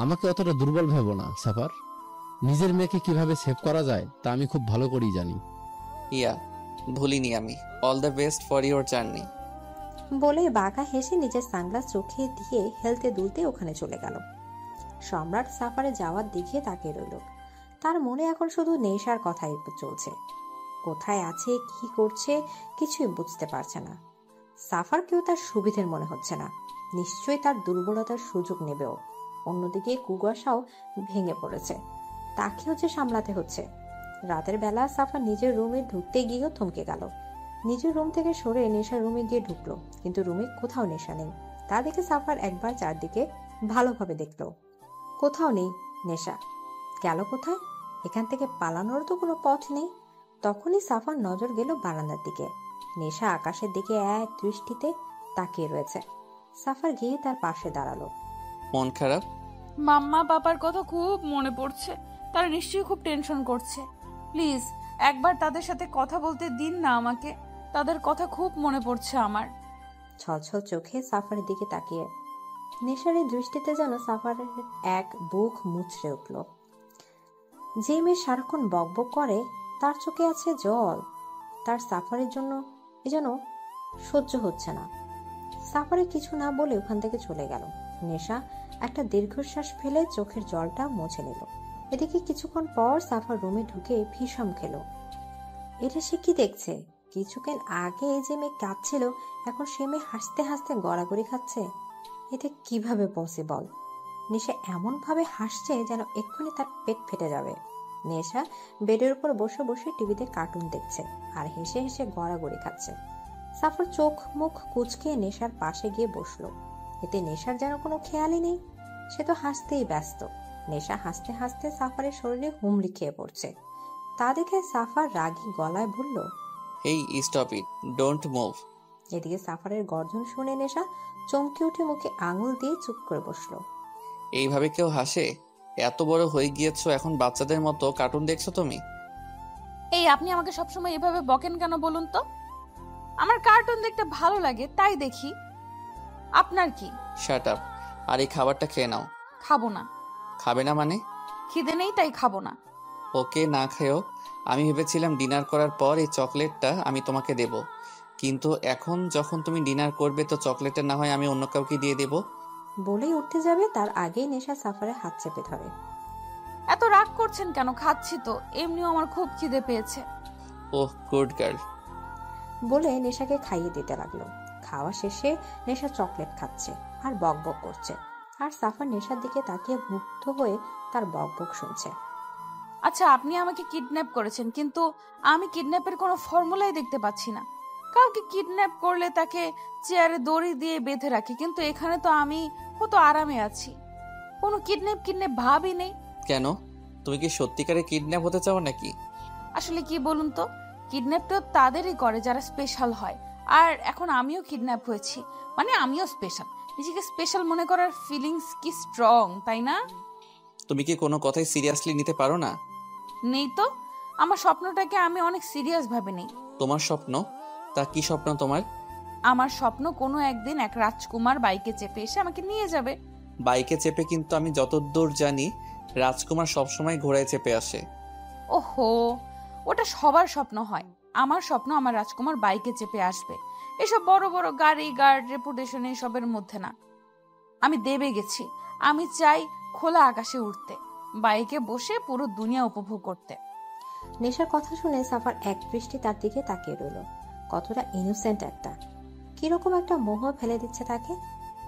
আমাকে অতটা দুর্বল ভেবো না সাফার। নিজের মেয়েকে কিভাবে সেভ করা যায় তা আমি খুব ভালো করেই জানি। ইয়া, ভুলিনি আমি। All the best for your journey. বলে বাঁকা হেসে নিজের সানগ্লাস চোখে দিয়ে হেলতে দুলতে ওখানে চলে গেল। সম্রাট সাফারে যাওয়ার দিকে তাকিয়ে রইল। তার মনে এখন শুধু নেশার কথাই চলছে। কোথায় আছে, কি করছে, কিছুই বুঝতে পারছে না। সাফারকেও তার সুবিধের মনে হচ্ছে না। নিশ্চয়ই তার দুর্বলতার সুযোগ নেবেও। অন্যদিকে কুয়াশাও ভেঙে পড়েছে, তাকেও যে সামলাতে হচ্ছে। রাতের বেলা সাফার নিজের রুমে ঢুকতে গিয়েও থমকে গেল। নিজের রুম থেকে সরে নেশার রুমে গিয়ে ঢুকলো, কিন্তু রুমে কোথাও নেশা নেই। তা দেখে সাফার একবার চারদিকে ভালোভাবে দেখলো, কোথাও নেই নেশা। গেল কোথায়? এখান থেকে পালানোর তো কোনো পথ নেই। তখনই সাফার নজর গেল বারান্দার দিকে। নেশা আকাশের দিকে এক দৃষ্টিতে তাকিয়ে রয়েছে। সাফার গিয়ে তার পাশে দাঁড়ালো। মন খারাপ? মাম্মা পাপার কথা খুব মনে পড়ছে। তারা নিশ্চয়ই খুব টেনশন করছে। প্লিজ একবার তাদের সাথে কথা বলতে দিন না আমাকে। তাদের কথা খুব মনে পড়ছে আমার। ছলছল চোখে সাফারের দিকে তাকিয়ে নেশারের দৃষ্টিতে যেন সাফারের এক বুক মুচড়ে উঠল। যে মেয়ে সারাক্ষণ বকবক করে তার চোখে আছে জল, তার সাফারের জন্য এ যেন সহ্য হচ্ছে না। সাফারে কিছু না বলে ওখান থেকে চলে গেল। নেশা একটা দীর্ঘশ্বাস ফেলে চোখের জলটা মুছে নিল। এদিকে কিছুক্ষণ পর সাফার রুমে ঢুকে ভীষণ খেল। এটা সে কি দেখছে? কিছুক্ষণ আগে যে মেয়ে কাঁদছিল, এখন সে মেয়ে হাসতে হাসতে গড়াগড়ি খাচ্ছে। এটা কিভাবে পসিবল? নেশা এমন ভাবে হাসছে যেন এক্ষুনি তার পেট ফেটে যাবে। নেশা বেডের উপর বসে বসে টিভিতে কার্টুন দেখছে আর হেসে হেসে গড়াগড়ি খাচ্ছে। সাফার চোখ মুখ কুঁচকে নেশার পাশে গিয়ে বসলো। এতে নেশার যেন কোনো খেয়ালই নেই, সে তো হাসতেই ব্যস্ত। নেশা হাসতে হাসতে সাফারের শরীরে হুমড়ি খেয়ে পড়ছে। তা দেখে সাফার রাগী গলায় বলল, এই স্টপ ইট, ডোন্ট মুভ। এদিকে সাফারের গর্জন শুনে নেশা চমকে উঠে মুখে আঙুল দিয়ে চুপ করে বসলো। এইভাবে কেউ হাসে? এত বড় হয়ে গিয়েছো, এখন বাচ্চাদের মতো কার্টুন দেখছো তুমি? এই আপনি আমাকে সবসময় এভাবে বকেন কেন বলুন তো? আমার কার্টুন দেখতে ভালো লাগে তাই দেখি। আপনার কি? শাট আপ, আর এই খাবারটা খেয়ে নাও। খাবো না। খাবে না মানে? খিদে নেই তাই খাবো না। ওকে, না খেয়েও। আমি ভেবেছিলাম ডিনার করার পর এই চকলেটটা আমি তোমাকে দেব, কিন্তু এখন যখন তুমি ডিনার করবে তো চকলেটটা না হয় আমি অন্য কাউকে দিয়ে দেব। বলেই উঠতে যাবে, তার আগেই নেশা সাফারের হাত চেপে ধরে। এত রাগ করছেন কেন? খাচ্ছি তো, এমনিও আমার খুব খিদে পেয়েছে। ওহ গুড গার্ল। বলে নেশাকে খাইয়ে দিতে লাগলো। খাওয়া শেষে নেশা চকলেট খাচ্ছে আর বকবক করছে, আর সাফার নেশার দিকে তাকিয়ে মুগ্ধ হয়ে তার বকবক শুনছে। আচ্ছা, আপনি আমাকে কিডন্যাপ করেছেন, কিন্তু আমি কিডন্যাপের কোনো ফর্মুলাই দেখতে পাচ্ছি না। কাউকে কিডন্যাপ করলে তাকে চেয়ারে দড়ি দিয়ে বেঁধে রাখি, কিন্তু এখানে তো আমি কত আরামে আছি, কোনো কিডন্যাপ ভাবই নেই। কেন, তুমি কি সত্যিকারে কিডন্যাপ হতে চাও নাকি? আসলে কি বলুন তো, কিডন্যাপ তো তাদেরই করে যারা স্পেশাল হয়, আর এখন আমিও কিডন্যাপ হয়েছি, মানে আমিও স্পেশাল। নিজেকে স্পেশাল মনে করার ফিলিংস কি স্ট্রং, তাই না? তুমি কি কোনো কথাই সিরিয়াসলি নিতে পারো না? নেই তো, আমার স্বপ্নটাকে আমি অনেক সিরিয়াস ভাবে নেই। তোমার স্বপ্ন? তা কি স্বপ্ন তোমার? আমার স্বপ্ন কোনো একদিন এক রাজকুমার বাইকে চেপে এসে আমাকে নিয়ে যাবে। বাইকে চেপে? কিন্তু আমি যতদূর জানি রাজকুমার সবসময় ঘোড়ায় চেপে আসে। ওহো, ওটা সবার স্বপ্ন হয়। আমার স্বপ্ন আমার রাজকুমার বাইকে চেপে আসবে। এসব বড় বড় গাড়ি, গার্ড, রেপুটেশন এসবের মধ্যে না। আমি দেবে গেছি, আমি চাই খোলা আকাশে উঠতে, বাইকে বসে পুরো দুনিয়া উপভোগ করতে। নেশার কথা শুনে সাফার এক দৃষ্টি তার দিকে তাকিয়ে রইল। কতটা ইনোসেন্ট একটা, কিরকম একটা মোহ ফেলে দিচ্ছে তাকে।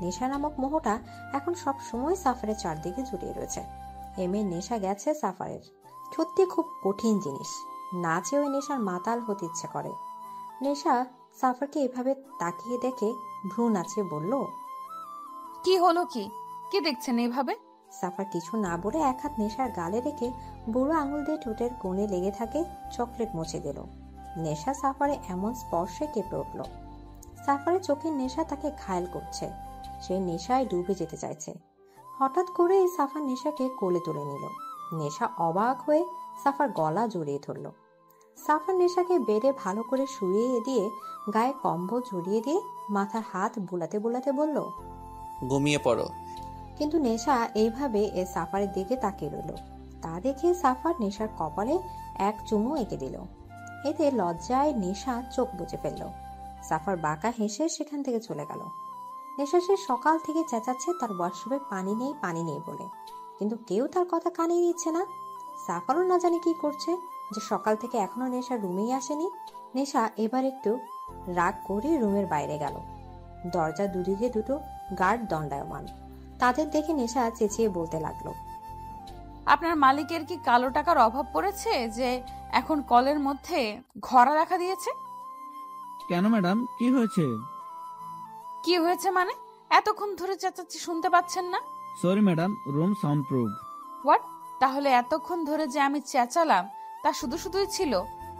নেশা নামক মোহটা এখন সব সময় সাফারের চারদিকে জড়িয়ে রয়েছে। এমএ নেশা গেছে সাফারের, সত্যি খুব কঠিন জিনিস। না চেয়ে ওই নেশার মাতাল হতে ইচ্ছে করে। নেশা সাফারকে এভাবে তাকিয়ে দেখে ভ্রু নাচিয়ে বলল, কি হলো, কি কি দেখছেন এইভাবে? সাফার কিছু না বলে এক হাত নেশার গালে রেখে বুড়ো আঙুল দিয়ে ঠোঁটের কোণে লেগে থাকে চকলেট মুছে দিল। নেশা সাফারে এমন স্পর্শে কেঁপে উঠল। সাফারের চোখের নেশা তাকে ঘায়েল করছে, সে নেশায় ডুবে যেতে চাইছে। হঠাৎ করে সাফার নেশাকে কোলে তুলে নিল। নেশা অবাক হয়ে সাফার গলা জড়িয়ে ধরল। সাফার নেশাকে বেডে ভালো করে শুইয়ে দিয়ে গায়ে কম্বল জড়িয়ে দিয়ে মাথার হাত বুলাতে বুলাতে বলল, ঘুমিয়ে পড়ো। কিন্তু নেশা এইভাবে সাফারের দিকে তাকিয়ে রইল। তা দেখে সাফার নেশার কপালে এক চুমু এঁকে দিল। এতে লজ্জায় নেশা চোখ বুজে ফেলল। সাফার বাঁকা হেসে সেখান থেকে চলে গেল। নেশা সে সকাল থেকে চেঁচাচ্ছে তার ওয়াশরুমে পানি নেই বলে, কিন্তু কেউ তার কথা কানে নিচ্ছে না। সাফারও না জানে কি করছে, যে সকাল থেকে এখনো নেশা রুমেই আসেনি। নেশা এবার একটু রাগ করে রুমের বাইরে গেল। দরজা দুদিকে দুটো গার্ড দণ্ডায়মান। তাদের দেখে নেশা চেঁচিয়ে বলতে লাগলো, আপনার মালিকের কি কালো টাকার অভাব পড়েছে যে এখন কলের মধ্যে ঘরা রাখা দিয়েছে? কেন ম্যাডাম, কি হয়েছে? কি হয়েছে মানে? এতক্ষণ ধরে চেঁচাচ্ছি, শুনতে পাচ্ছেন না? Sorry madam, room sound proof. What? তাহলে এতক্ষণ ধরে যে আমি চেঁচালাম তা শুধু শুধুই ছিল?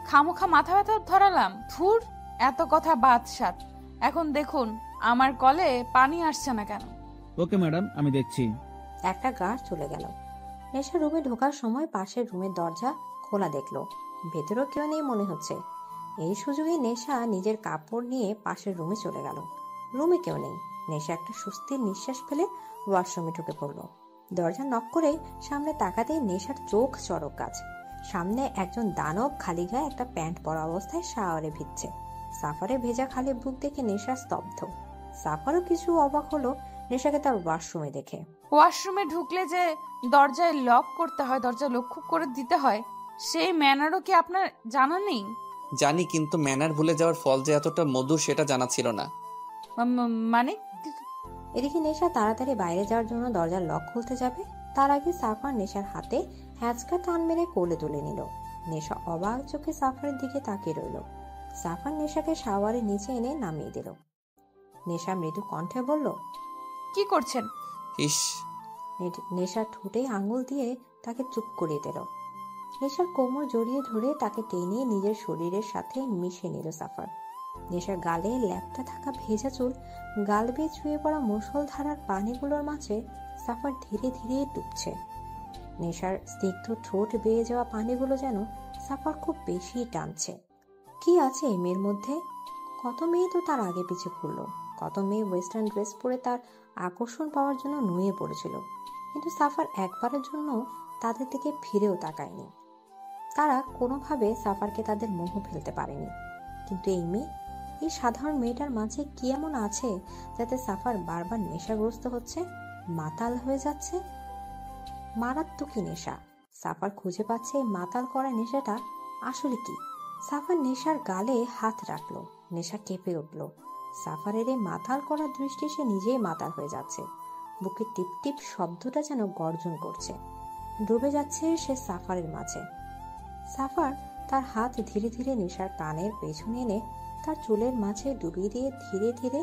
খামোখা মাথা ব্যথা ধরালাম? ধুর, এত কথা বাদ সাত। এখন দেখুন আমার কলে পানি আসছে না কেন। ওকে ম্যাডাম, আমি দেখছি। একটা গার্ড চলে গেল। নেশা রুমে ঢোকার সময় পাশের রুমের দরজা খোলা দেখলো। ভেতরেও কেউ নেই মনে হচ্ছে। এই সুযোগে নেশা নিজের কাপড় নিয়ে পাশের রুমে চলে গেল। রুমে কেউ নেই। নেশা একটা স্বস্তির নিঃশ্বাস ফেলে ওয়াশরুমে ঢুকে পড়ল। দরজা নক করে সামনে তাকাতেই নেশার চোখ চড়ক গাছ। সামনে একজন দানব খালি গায়ে একটা প্যান্ট পরা অবস্থায় শাওয়ারে ভিজছে। সাফারে ভেজা খালি বুক দেখে নেশা স্তব্ধ। সাফারও কিছু অবাক হলো নেশাকে তার ওয়াশরুমে দেখে। ওয়াশরুমে ঢুকলে যে দরজায় লক করতে হয়, দরজা লক্ষ্য করে দিতে হয়, সেই ম্যানারও কি আপনার জানা নেই? জানি, কিন্তু ম্যানার ভুলে যাওয়ার ফল যে এতটা মধুর সেটা জানা ছিল না। মানে? এদিকে নেশা তাড়াতাড়ি বাইরে যাওয়ার জন্য দরজার লক খুলতে যাবে, তার আগে সাফার নেশার হাতে হ্যাঁচকা টান মেরে কোলে তুলে নিল। নেশা অবাক চোখে সাফারের দিকে তাকিয়ে রইল। সাফার নেশাকে শাওয়ারের নিচে এনে নামিয়ে দিল। নেশা মৃদু কণ্ঠে বলল, কি করছেন? ইস। নেশা ঠোঁটে আঙুল দিয়ে তাকে চুপ করিয়ে দিল। নেশার কোমর জড়িয়ে ধরে তাকে টেনে নিজের শরীরের সাথে মিশিয়ে নিল সাফার। নেশার গালে ল্যাপটা থাকা ভেজা চুল, গাল বেয়ে ছুঁয়ে পড়া মুষলধারার পানিগুলোর মাঝে সাফার ধীরে ধীরে ডুবছে। নেশার স্নিগ্ধ ঠোঁট বেয়ে যাওয়া পানিগুলো যেন সাফার খুব বেশি টানছে। কি আছে এই মেয়ের মধ্যে? কত মেয়ে তো তার আগে পিছে ঘুরলো, কত মেয়ে ওয়েস্টার্ন ড্রেস পরে তার আকর্ষণ পাওয়ার জন্য নুয়ে পড়েছিল, কিন্তু সাফার একবারের জন্য তাদের দিকে ফিরেও তাকায়নি। তারা কোনোভাবে সাফারকে তাদের মোহ ফেলতে পারেনি। কিন্তু এই মেয়ে, এই সাধারণ মেয়েটার মাঝে কি এমন আছে যাতে সাফার বারবার নেশাগ্রস্ত হচ্ছে, মাতাল হয়ে যাচ্ছে? মারাত্মক নেশা। সাফার খুঁজে পাচ্ছে এই মাতাল করা নেশাটা আসলে কি। সাফার নেশার গালে হাত রাখলো। নেশা কেঁপে উঠল। সাফারের এই মাতাল করা দৃষ্টি সে নিজেই মাতাল হয়ে যাচ্ছে। বুকে টিপ টিপ শব্দটা যেন গর্জন করছে। ডুবে যাচ্ছে সে সাফারের মাঝে। সাফার তার হাত ধীরে ধীরে নেশার কানের পেছনে এনে তার চুলের মাঝে ডুবিয়ে দিয়ে ধীরে ধীরে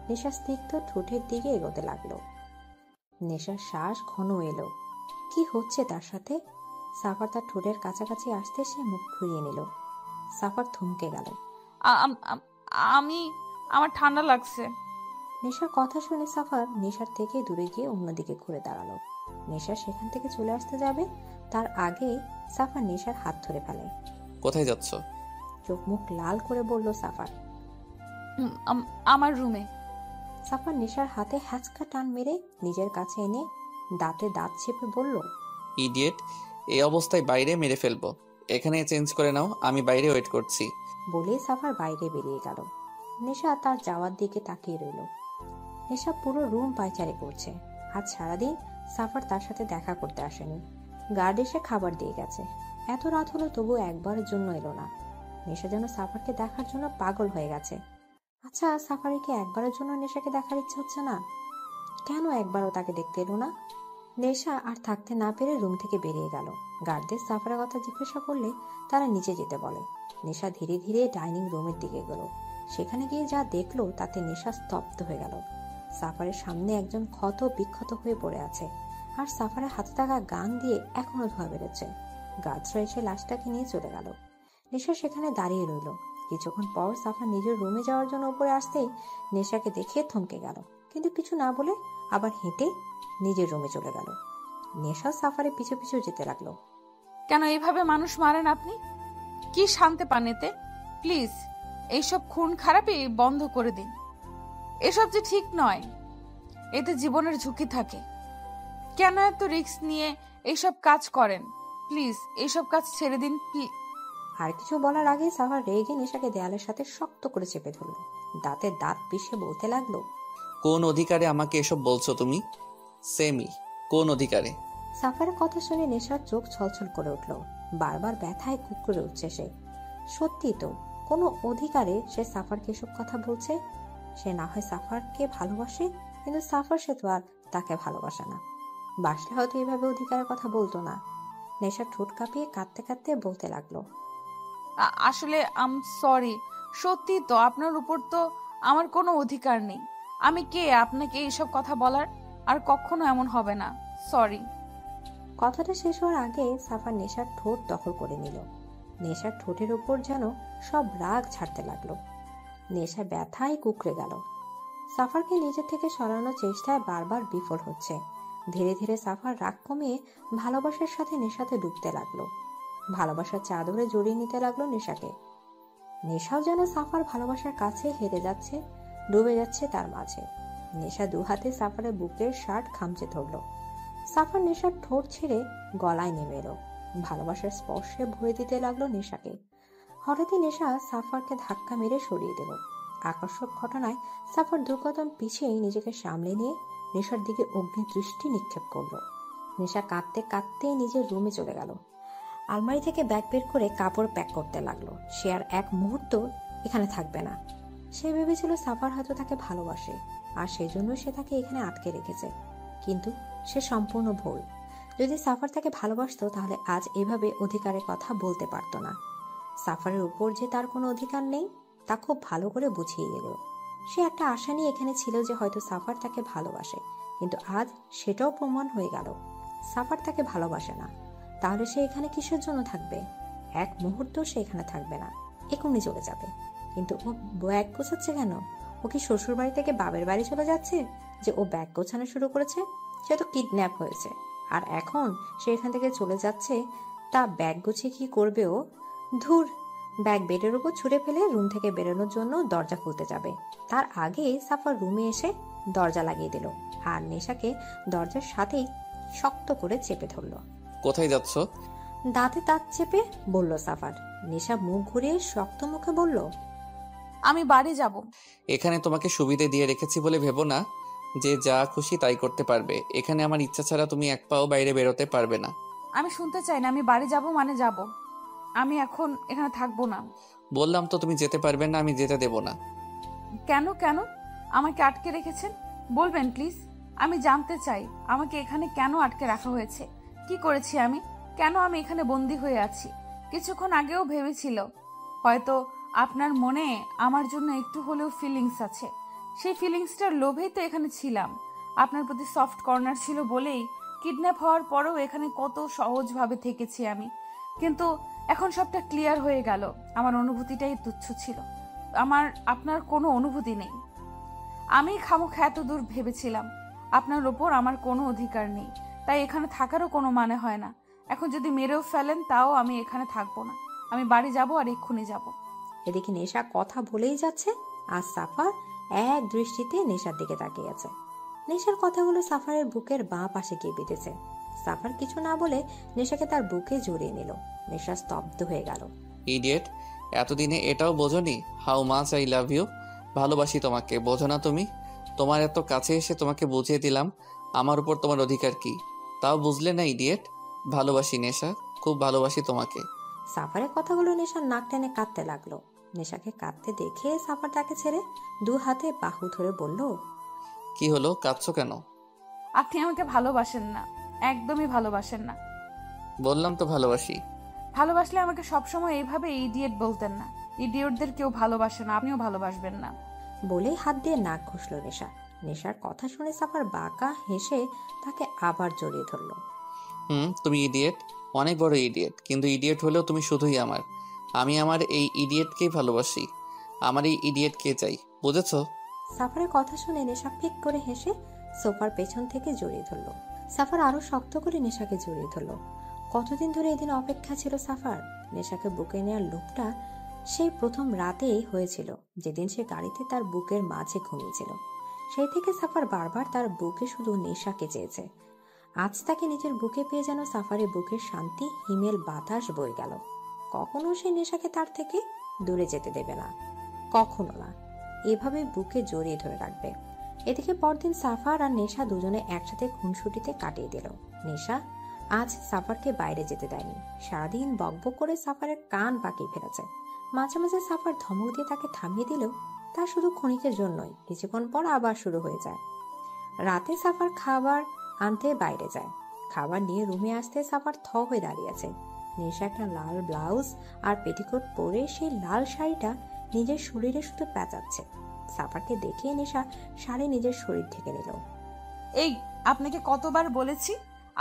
নেশার স্নিগ্ধ ঠোঁটের দিকে এগোতে লাগলো। নেশার শ্বাস ঘন এলো। কি হচ্ছে তার সাথে? সাফার তার ঠোঁটের কাছাকাছি আসতে সে মুখ ঘুরিয়ে নিল। সাফার থমকে গেল। আমার ঠান্ডা লাগছে। নেশার কথা শুনে সাফার নেশার থেকে দূরে গিয়ে অন্যদিকে ঘুরে দাঁড়ালো। নেশা সেখান থেকে চলে আসতে যাবে তার আগে সাফার নেশার হাত ধরে ফেলে। কোথায় যাচ্ছ? চোখ মুখ লাল করে বলল সাফার। আমার রুমে। সাফার নেশার হাতে হ্যাচকা টান মেরে নিজের কাছে এনে দাঁতে দাঁত চেপে বলল, ইডিয়েট, এই অবস্থায় বাইরে মেরে ফেলবো। এখানে চেঞ্জ করে নাও, আমি বাইরে ওয়েট করছি। বলে সাফার বাইরে বেরিয়ে গেল। নেশা তার যাওয়ার দিকে তাকিয়ে রইল। নেশা পুরো রুম পায়চারি করছে। আজ সারাদিন সাফার তার সাথে দেখা করতে আসেনি। গার্ড এসে খাবার দিয়ে গেছে। এত রাত হলো তবু একবারের জন্য এলো না। নেশা যেন সাফারকে দেখার জন্য পাগল হয়ে গেছে। আচ্ছা, সাফারের কি একবারের জন্য নেশাকে দেখার ইচ্ছে হচ্ছে না? কেন একবারও তাকে দেখতে এলো না? নেশা আর থাকতে না পেরে রুম থেকে বেরিয়ে গেল। গার্ডদের সাফারের কথা জিজ্ঞাসা করলে তারা নিচে যেতে বলে। নেশা ধীরে ধীরে ডাইনিং রুমের দিকে গেল। সেখানে গিয়ে যা দেখলো তাতে নেশা স্তব্ধ হয়ে গেল। সাফারের সামনে একজন ক্ষত বিক্ষত হয়ে পড়ে আছে, আর সাফারের হাতে থাকা গান দিয়ে এখনো ধোয়া বেরোচ্ছে। গার্ডরা এসে লাশটাকে নিয়ে চলে গেল। নেশা সেখানে দাঁড়িয়ে রইল। কিছুক্ষণ পর সাফার নিজের রুমে যাওয়ার জন্য উপরে আসতেই নেশাকে দেখে থমকে গেল, কিন্তু কিছু না বলে আবার হেঁটে নিজের রুমে চলে গেল। নেশা সাফারের পিছু পিছু যেতে লাগলো। কেন এইভাবে মানুষ মারেন আপনি? কি শান্তি পান এতে? প্লিজ এইসব খুন খারাপি বন্ধ করে দিন। এসব যে ঠিক নয়, এতে জীবনের ঝুঁকি থাকে। কেন এত রিস্ক নিয়ে এইসব কাজ করেন? প্লিজ এইসব কাজ ছেড়ে দিন। আর কিছু বলার আগে সাফার রেগে নেশাকে দেয়ালের সাথে শক্ত করে চেপে ধরল। দাঁতে দাঁত পিষে বলতে লাগলো, কোন অধিকারে আমাকে এসব বলছো তুমি? সেমি, কোন অধিকারে? সাফারের কথা শুনে নেশার চোখ ছলছল করে উঠল। বারবার ব্যথায় কুকুরে উঠছে সে। সত্যি তো, কোনো অধিকারে সে সাফারকে এসব কথা বলছে? সে না হয় সাফারকে ভালোবাসে, কিন্তু সাফার সে তো আর তাকে ভালোবাসে না। বাসলে হয়তো এইভাবে অধিকারের কথা বলতো না। নেশা ঠোঁট কাঁপিয়ে কাঁদতে কাঁদতে বলতে লাগলো, আসলে আম সরি। সত্যি তো আপনার উপর তো আমার কোনো অধিকার নেই। আমি কে আপনাকে এইসব কথা বলার? আর কখনো এমন হবে না। সরি। কথাটা শেষ হওয়ার আগে সাফার নেশার ঠোঁট দখল করে নিল। নেশার ঠোঁটের উপর যেন সব রাগ ছাড়তে লাগলো। নেশা ব্যথায় কুকড়ে গেল। সাফারকে নিজের থেকে সরানোর চেষ্টায় বারবার বিফল হচ্ছে। ধীরে ধীরে সাফার রাগ কমিয়ে ভালোবাসার সাথে নেশাতে ডুবতে লাগলো। ভালোবাসার চাদরে জড়িয়ে নিতে লাগলো নেশাকে। নেশাও যেন সাফার ভালোবাসার কাছে হেরে যাচ্ছে, ডুবে যাচ্ছে তার মাঝে। নেশা দু হাতে সাফারের বুকের শার্ট খামচে ধরল। সাফার নেশার ঠোঁট ছেড়ে গলায় নেমে এলো। ভালোবাসার স্পর্শে ভরে দিতে লাগলো নেশাকে। হঠাৎই নেশা সাফারকে ধাক্কা মেরে সরিয়ে দিল। আকর্ষক ঘটনায় সাফার দুকদম পিছিয়ে নিজেকে সামলে নিয়ে নেশার দিকে অগ্নি দৃষ্টি নিক্ষেপ করলো। নেশা কাঁদতে কাঁদতে নিজের রুমে চলে গেল। আলমারি থেকে ব্যাগ বের করে কাপড় প্যাক করতে লাগলো। সে আর এক মুহূর্ত এখানে থাকবে না। সে ভেবেছিল সাফার হয়তো তাকে ভালোবাসে, আর সেই জন্য সে তাকে এখানে আটকে রেখেছে। কিন্তু সে সম্পূর্ণ ভুল। যদি সাফার তাকে ভালোবাসতো তাহলে আজ এভাবে অধিকারের কথা বলতে পারতো না। সাফারের উপর যে তার কোনো অধিকার নেই তা খুব ভালো করে বুঝিয়ে গেল। সে একটা আশা নিয়ে এখানে ছিল যে হয়তো সাফার তাকে ভালোবাসে, কিন্তু আজ সেটাও প্রমাণ হয়ে গেল সাফার তাকে ভালোবাসে না। তাহলে সে এখানে কিসের জন্য থাকবে? এক মুহূর্ত সে এখানে থাকবে না, এখনই চলে যাবে। কিন্তু ও ব্যাগ গোছাচ্ছে কেন? ও কি শ্বশুর বাড়ি থেকে বাবের বাড়ি চলে যাচ্ছে যে ও ব্যাগ গোছানো শুরু করেছে? সে তো কিডন্যাপ হয়েছে, আর এখন সে এখান থেকে চলে যাচ্ছে। তা ব্যাগ গুছিয়ে কি করবে ও? ধুর, ব্যাগ বেডের উপর ছুঁড়ে ফেলে রুম থেকে বেরোনোর জন্য দরজা খুলতে যাবে। তার আগে সাফার রুমে এসে দরজা লাগিয়ে দিল, আর নেশাকে দরজার সাথেই শক্ত করে চেপে ধরল। কোথায় যাচ্ছ? দাঁতে দাঁত চেপে বলল সাফার। নেশা মুখ ঘুরিয়ে শক্ত মুখে বলল, আমি বাড়ি যাব। এখানে তোমাকে সুবিধে দিয়ে রেখেছি বলে ভেবো না যে যা খুশি তাই করতে পারবে। এখানে আমার ইচ্ছা ছাড়া তুমি এক পাও বাইরে বেরোতে পারবে না। আমি শুনতে চাই না। আমি বাড়ি যাব মানে যাব। আমি এখন এখানে থাকবো না। বললাম তো তুমি যেতে পারবে না, আমি যেতে দেব না। কেন কেন আমাকে আটকে রেখেছেন? বলবেন প্লিজ। আমি জানতে চাই আমাকে এখানে কেন আটকে রাখা হয়েছে। কি করেছি আমি? কেন আমি এখানে বন্দি হয়ে আছি? কিছুক্ষণ আগেও ভেবেছিল হয়তো আপনার মনে আমার জন্য একটু হলেও ফিলিংস আছে। সেই ফিলিংসটার লোভেই তো এখানে ছিলাম। আপনার প্রতি সফট কর্নার ছিল বলেই কিডন্যাপ হওয়ার পরেও এখানে কত সহজভাবে থেকেছি আমি। কিন্তু এখন সবটা ক্লিয়ার হয়ে গেল। আমার অনুভূতিটাই তুচ্ছ ছিল। আমার আপনার কোনো অনুভূতি নেই। আমি খামোখা এত দূর ভেবেছিলাম আপনার ওপর আমার কোনো অধিকার নেই, তাই এখানে থাকারও কোনো মানে হয় না। এখন যদি মেরেও ফেলেন তাও আমি এখানে থাকবো না। আমি বাড়ি যাব, আর এক্ষুনি যাব। এদিকে নেশা কথা বলেই যাচ্ছে আর সাফার এক দৃষ্টিতে নেশার দিকে তাকিয়ে আছে। নেশার কথাগুলো সাফারের বুকের বাঁ পাশে গিয়ে বিঁধেছে। সাফার কিছু না বলে নেশাকে তার বুকে জড়িয়ে নিল। নেশা স্তব্ধ হয়ে গেল। ইডিয়েট, এতদিনে এটাও বোঝোনি how much I love you. ভালোবাসি তোমাকে, বোঝো না তুমি? তোমার এত কাছে এসে তোমাকে বুঝিয়ে দিলাম আমার উপর তোমার অধিকার কি, তাও বুঝলে না ইডিয়েট। ভালোবাসি নেশা, খুব ভালোবাসি তোমাকে। সাফারের কথাগুলো নেশার নাক টেনে কাঁদতে লাগলো। নেশাকে কাঁদতে দেখে সাফার তাকে ছেড়ে দু হাতে বাহু ধরে বলল, কি হলো, কাঁদছো কেন? আপনি আমাকে ভালোবাসেন না, একদমই ভালোবাসেন না। বললাম তো ভালোবাসি। ভালোবাসলে আমাকে সবসময় এইভাবে ইডিয়েট বলতেন না। ইডিয়েটদের কেউ ভালোবাসে না, আপনিও ভালোবাসবেন না। বলেই হাত দিয়ে নাক ঘষল নেশা। নেশার কথা শুনে সাফার বাঁকা হেসে তাকে আবার জড়িয়ে ধরল। তুমি ইডিয়েট, অনেক বড় ইডিয়েট, কিন্তু ইডিয়েট হলেও তুমি শুধুই আমার। আমি আমার এই ইডিয়েটকেই ভালোবাসি। আমার এই ইডিয়েটকে চাই, বুঝেছো? সাফারের কথা শুনে নেশা ফিক করে হেসে সোফার পেছন থেকে জড়িয়ে ধরল। সাফার আরো শক্ত করে নেশাকে জড়িয়ে ধরল। কতদিন ধরে এদিন অপেক্ষা ছিল সাফার। নেশাকে বুকে নেওয়ার লোকটা সেই প্রথম রাতেই হয়েছিল, যেদিন সে গাড়িতে তার বুকের মাঝে ঘুমিয়েছিল। সেই থেকে সাফার বারবার তার বুকে শুধু নেশাকে চেয়েছে। আজ তাকে নিজের বুকে পেয়ে যেন সাফারের বুকের শান্তি হিমেল বাতাস বয়ে গেল। কখনো সে নেশাকে তার থেকে দূরে যেতে দেবে না, কখনো না। এভাবে বুকে জড়িয়ে ধরে রাখবে। এদিকে পরদিন সাফার আর নেশা দুজনে একসাথে খুনসুটিতে কাটিয়ে দিল। নেশা আজ সাফারকে বাইরে যেতে দেয়নি। সারাদিন বকবক করে সাফারের কান পাকিয়ে ফেলেছে। মাঝে মাঝে সাফার ধমক দিয়ে তাকে থামিয়ে দিলেও তা শুধু ক্ষণিকের জন্যই, কিছুক্ষণ পর আবার শুরু হয়ে যায়। রাতে সাফার খাবার আনতে বাইরে যায়। খাবার নিয়ে রুমে আসতে সাফার থ হয়ে দাঁড়িয়েছে। নেশা একটা লাল ব্লাউজ আর পেটিকোট পরে সেই লাল শাড়িটা নিজের শরীরে শুধু প্যাঁচাচ্ছে। সাফারকে দেখে নেশা শাড়ি নিজের শরীর থেকে নিল। এই, আপনাকে কতবার বলেছি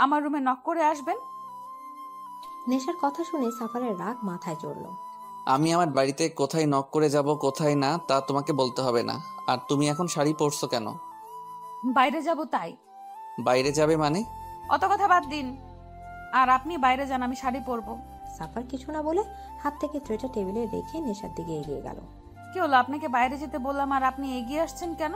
আমার রুমে নক করে আসবেন? নেশার কথা শুনে সাফারের রাগ মাথায় চড়ল। আমি আমার বাড়িতে কোথায় নক করে যাব কোথায় না তা তোমাকে বলতে হবে না। আর তুমি এখন শাড়ি পরছো কেন? বাইরে যাব তাই। বাইরে যাবে মানে? অত কথা বাদ দিন, আর আপনি বাইরে যান, আমি শাড়ি পরবো। সাফার কিছু না বলে হাত থেকে ট্রেটা টেবিলে রেখে নেশার দিকে এগিয়ে গেল। কি হলো, আপনাকে বাইরে যেতে বললাম আর আপনি এগিয়ে আসছেন কেন?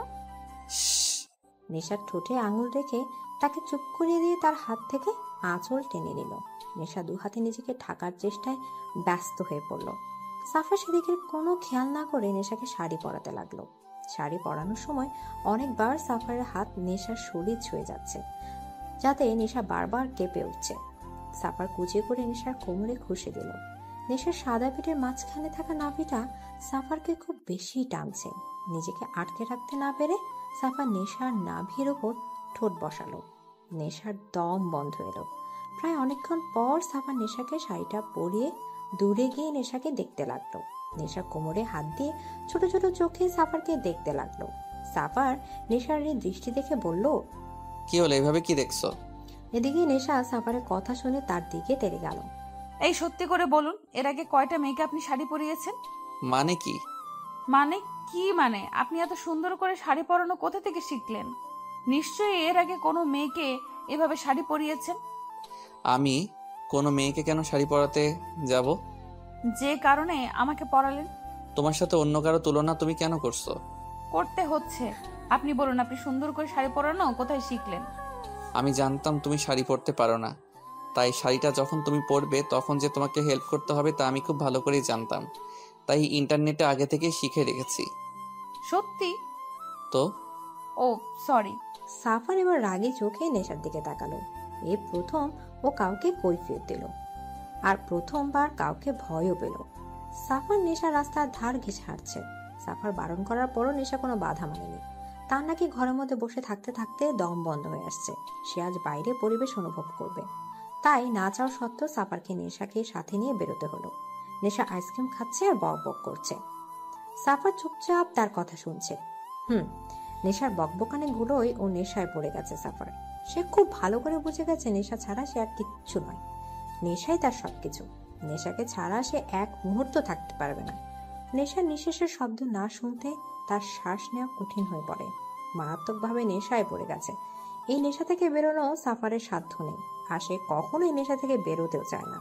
নেশার ঠোঁটে আঙুল রেখে তাকে চুপ করিয়ে দিয়ে তার হাত থেকে আঁচল টেনে নিল। নেশা দু হাতে নিজেকে ঢাকার চেষ্টায় ব্যস্ত হয়ে পড়ল। সাফা সেদিকে কোনো খেয়াল না করে নেশাকে শাড়ি পরাতে লাগলো। শাড়ি পরানোর সময় অনেকবার সাফারের হাত নেশার শরীর ছুঁয়ে যাচ্ছে, যাতে নেশা বারবার কেঁপে উঠছে। সাফার কুচিয়ে করে নেশার কোমরে খুশি দিল। নেশার সাদা পিঠের মাঝখানে থাকা নাভিটা সাফারকে খুব বেশি টানছে। নিজেকে আটকে রাখতে না পেরে সাফা নেশার নাভির ওপর ঠোঁট বসালো। নেশার দম বন্ধ এলো। প্রায় অনেকক্ষণ পর সাফা নেশাকে শাড়িটা পরিয়ে দূরে গিয়ে নেশাকে দেখতে লাগলো। নেশা কোমরে হাত দিয়ে ছোট ছোট চোখে সাফারকে দেখতে লাগলো। সাফার নেশার এই দৃষ্টি দেখে বলল, কি হলো, এভাবে কি দেখছো? এদিকে নেশা সাফারের কথা শুনে তার দিকে তেড়ে গেল। এই, সত্যি করে বলুন, এর আগে কয়টা মেয়েকে আপনি শাড়ি পরিয়েছেন? মানে কি? মানে কি মানে? আপনি এত সুন্দর করে শাড়ি পরানো কোথা থেকে শিখলেন? নিশ্চয়ই এর আগে কোনো মেয়েকে এভাবে শাড়ি পরিয়েছেন। আমি কোনো মেয়েকে কেন শাড়ি পরাতে যাব? যে কারণে আমাকে পরালেন। তোমার সাথে অন্য কারো তুলনা তুমি কেন করছো? করতে হচ্ছে। আপনি বলুন, আপনি সুন্দর করে শাড়ি পরানো কোথায় শিখলেন? আমি জানতাম তুমি শাড়ি পরতে পারো না, তাই শাড়িটা যখন তুমি পরবে তখন যে তোমাকে হেল্প করতে হবে তা আমি খুব ভালো করেই জানতাম, তাই ইন্টারনেটে আগে থেকে শিখে রেখেছি। সত্যি তো? ও সরি। সাফার এবার রাগে চোখে নেশার দিকে তাকালো। এই প্রথম ও কাউকে কৈফিয়ত দিল, আর প্রথমবার কাউকে ভয়ও পেল। সাফার নেশা রাস্তার ধার ঘেঁষে হাঁটছে। সাফার বারণ করার পরও নেশা কোনো বাধা মানেনি। তার নাকি ঘরের মধ্যে বসে থাকতে থাকতে দম বন্ধ হয়ে আসছে। সে আজ বাইরে পরিবেশ অনুভব করবে। তাই না চাওয়া সত্ত্বেও সাফারকে নেশাকে সাথে নিয়ে বেরোতে হলো। নেশা আইসক্রিম খাচ্ছে আর বকবক করছে। সাফার চুপচাপ তার কথা শুনছে। নেশার বকবকানি গুলোই ও নেশায় পড়ে গেছে সাফার। সে খুব ভালো করে বুঝে গেছে নেশা ছাড়া সে আর কিচ্ছু নয়। নেশাই তার সবকিছু। নেশাকে ছাড়া সে এক মুহূর্ত থাকতে পারবে না। নেশার নিঃশ্বাসের শব্দ না শুনতে তার শ্বাস নেওয়া কঠিন হয়ে পড়ে। মারাত্মকভাবে নেশায় পড়ে গেছে। এই নেশা থেকে বেরোনো সাফারের সাধ্য নেই, আর সে কখনোই নেশা থেকে বেরোতেও চায় না।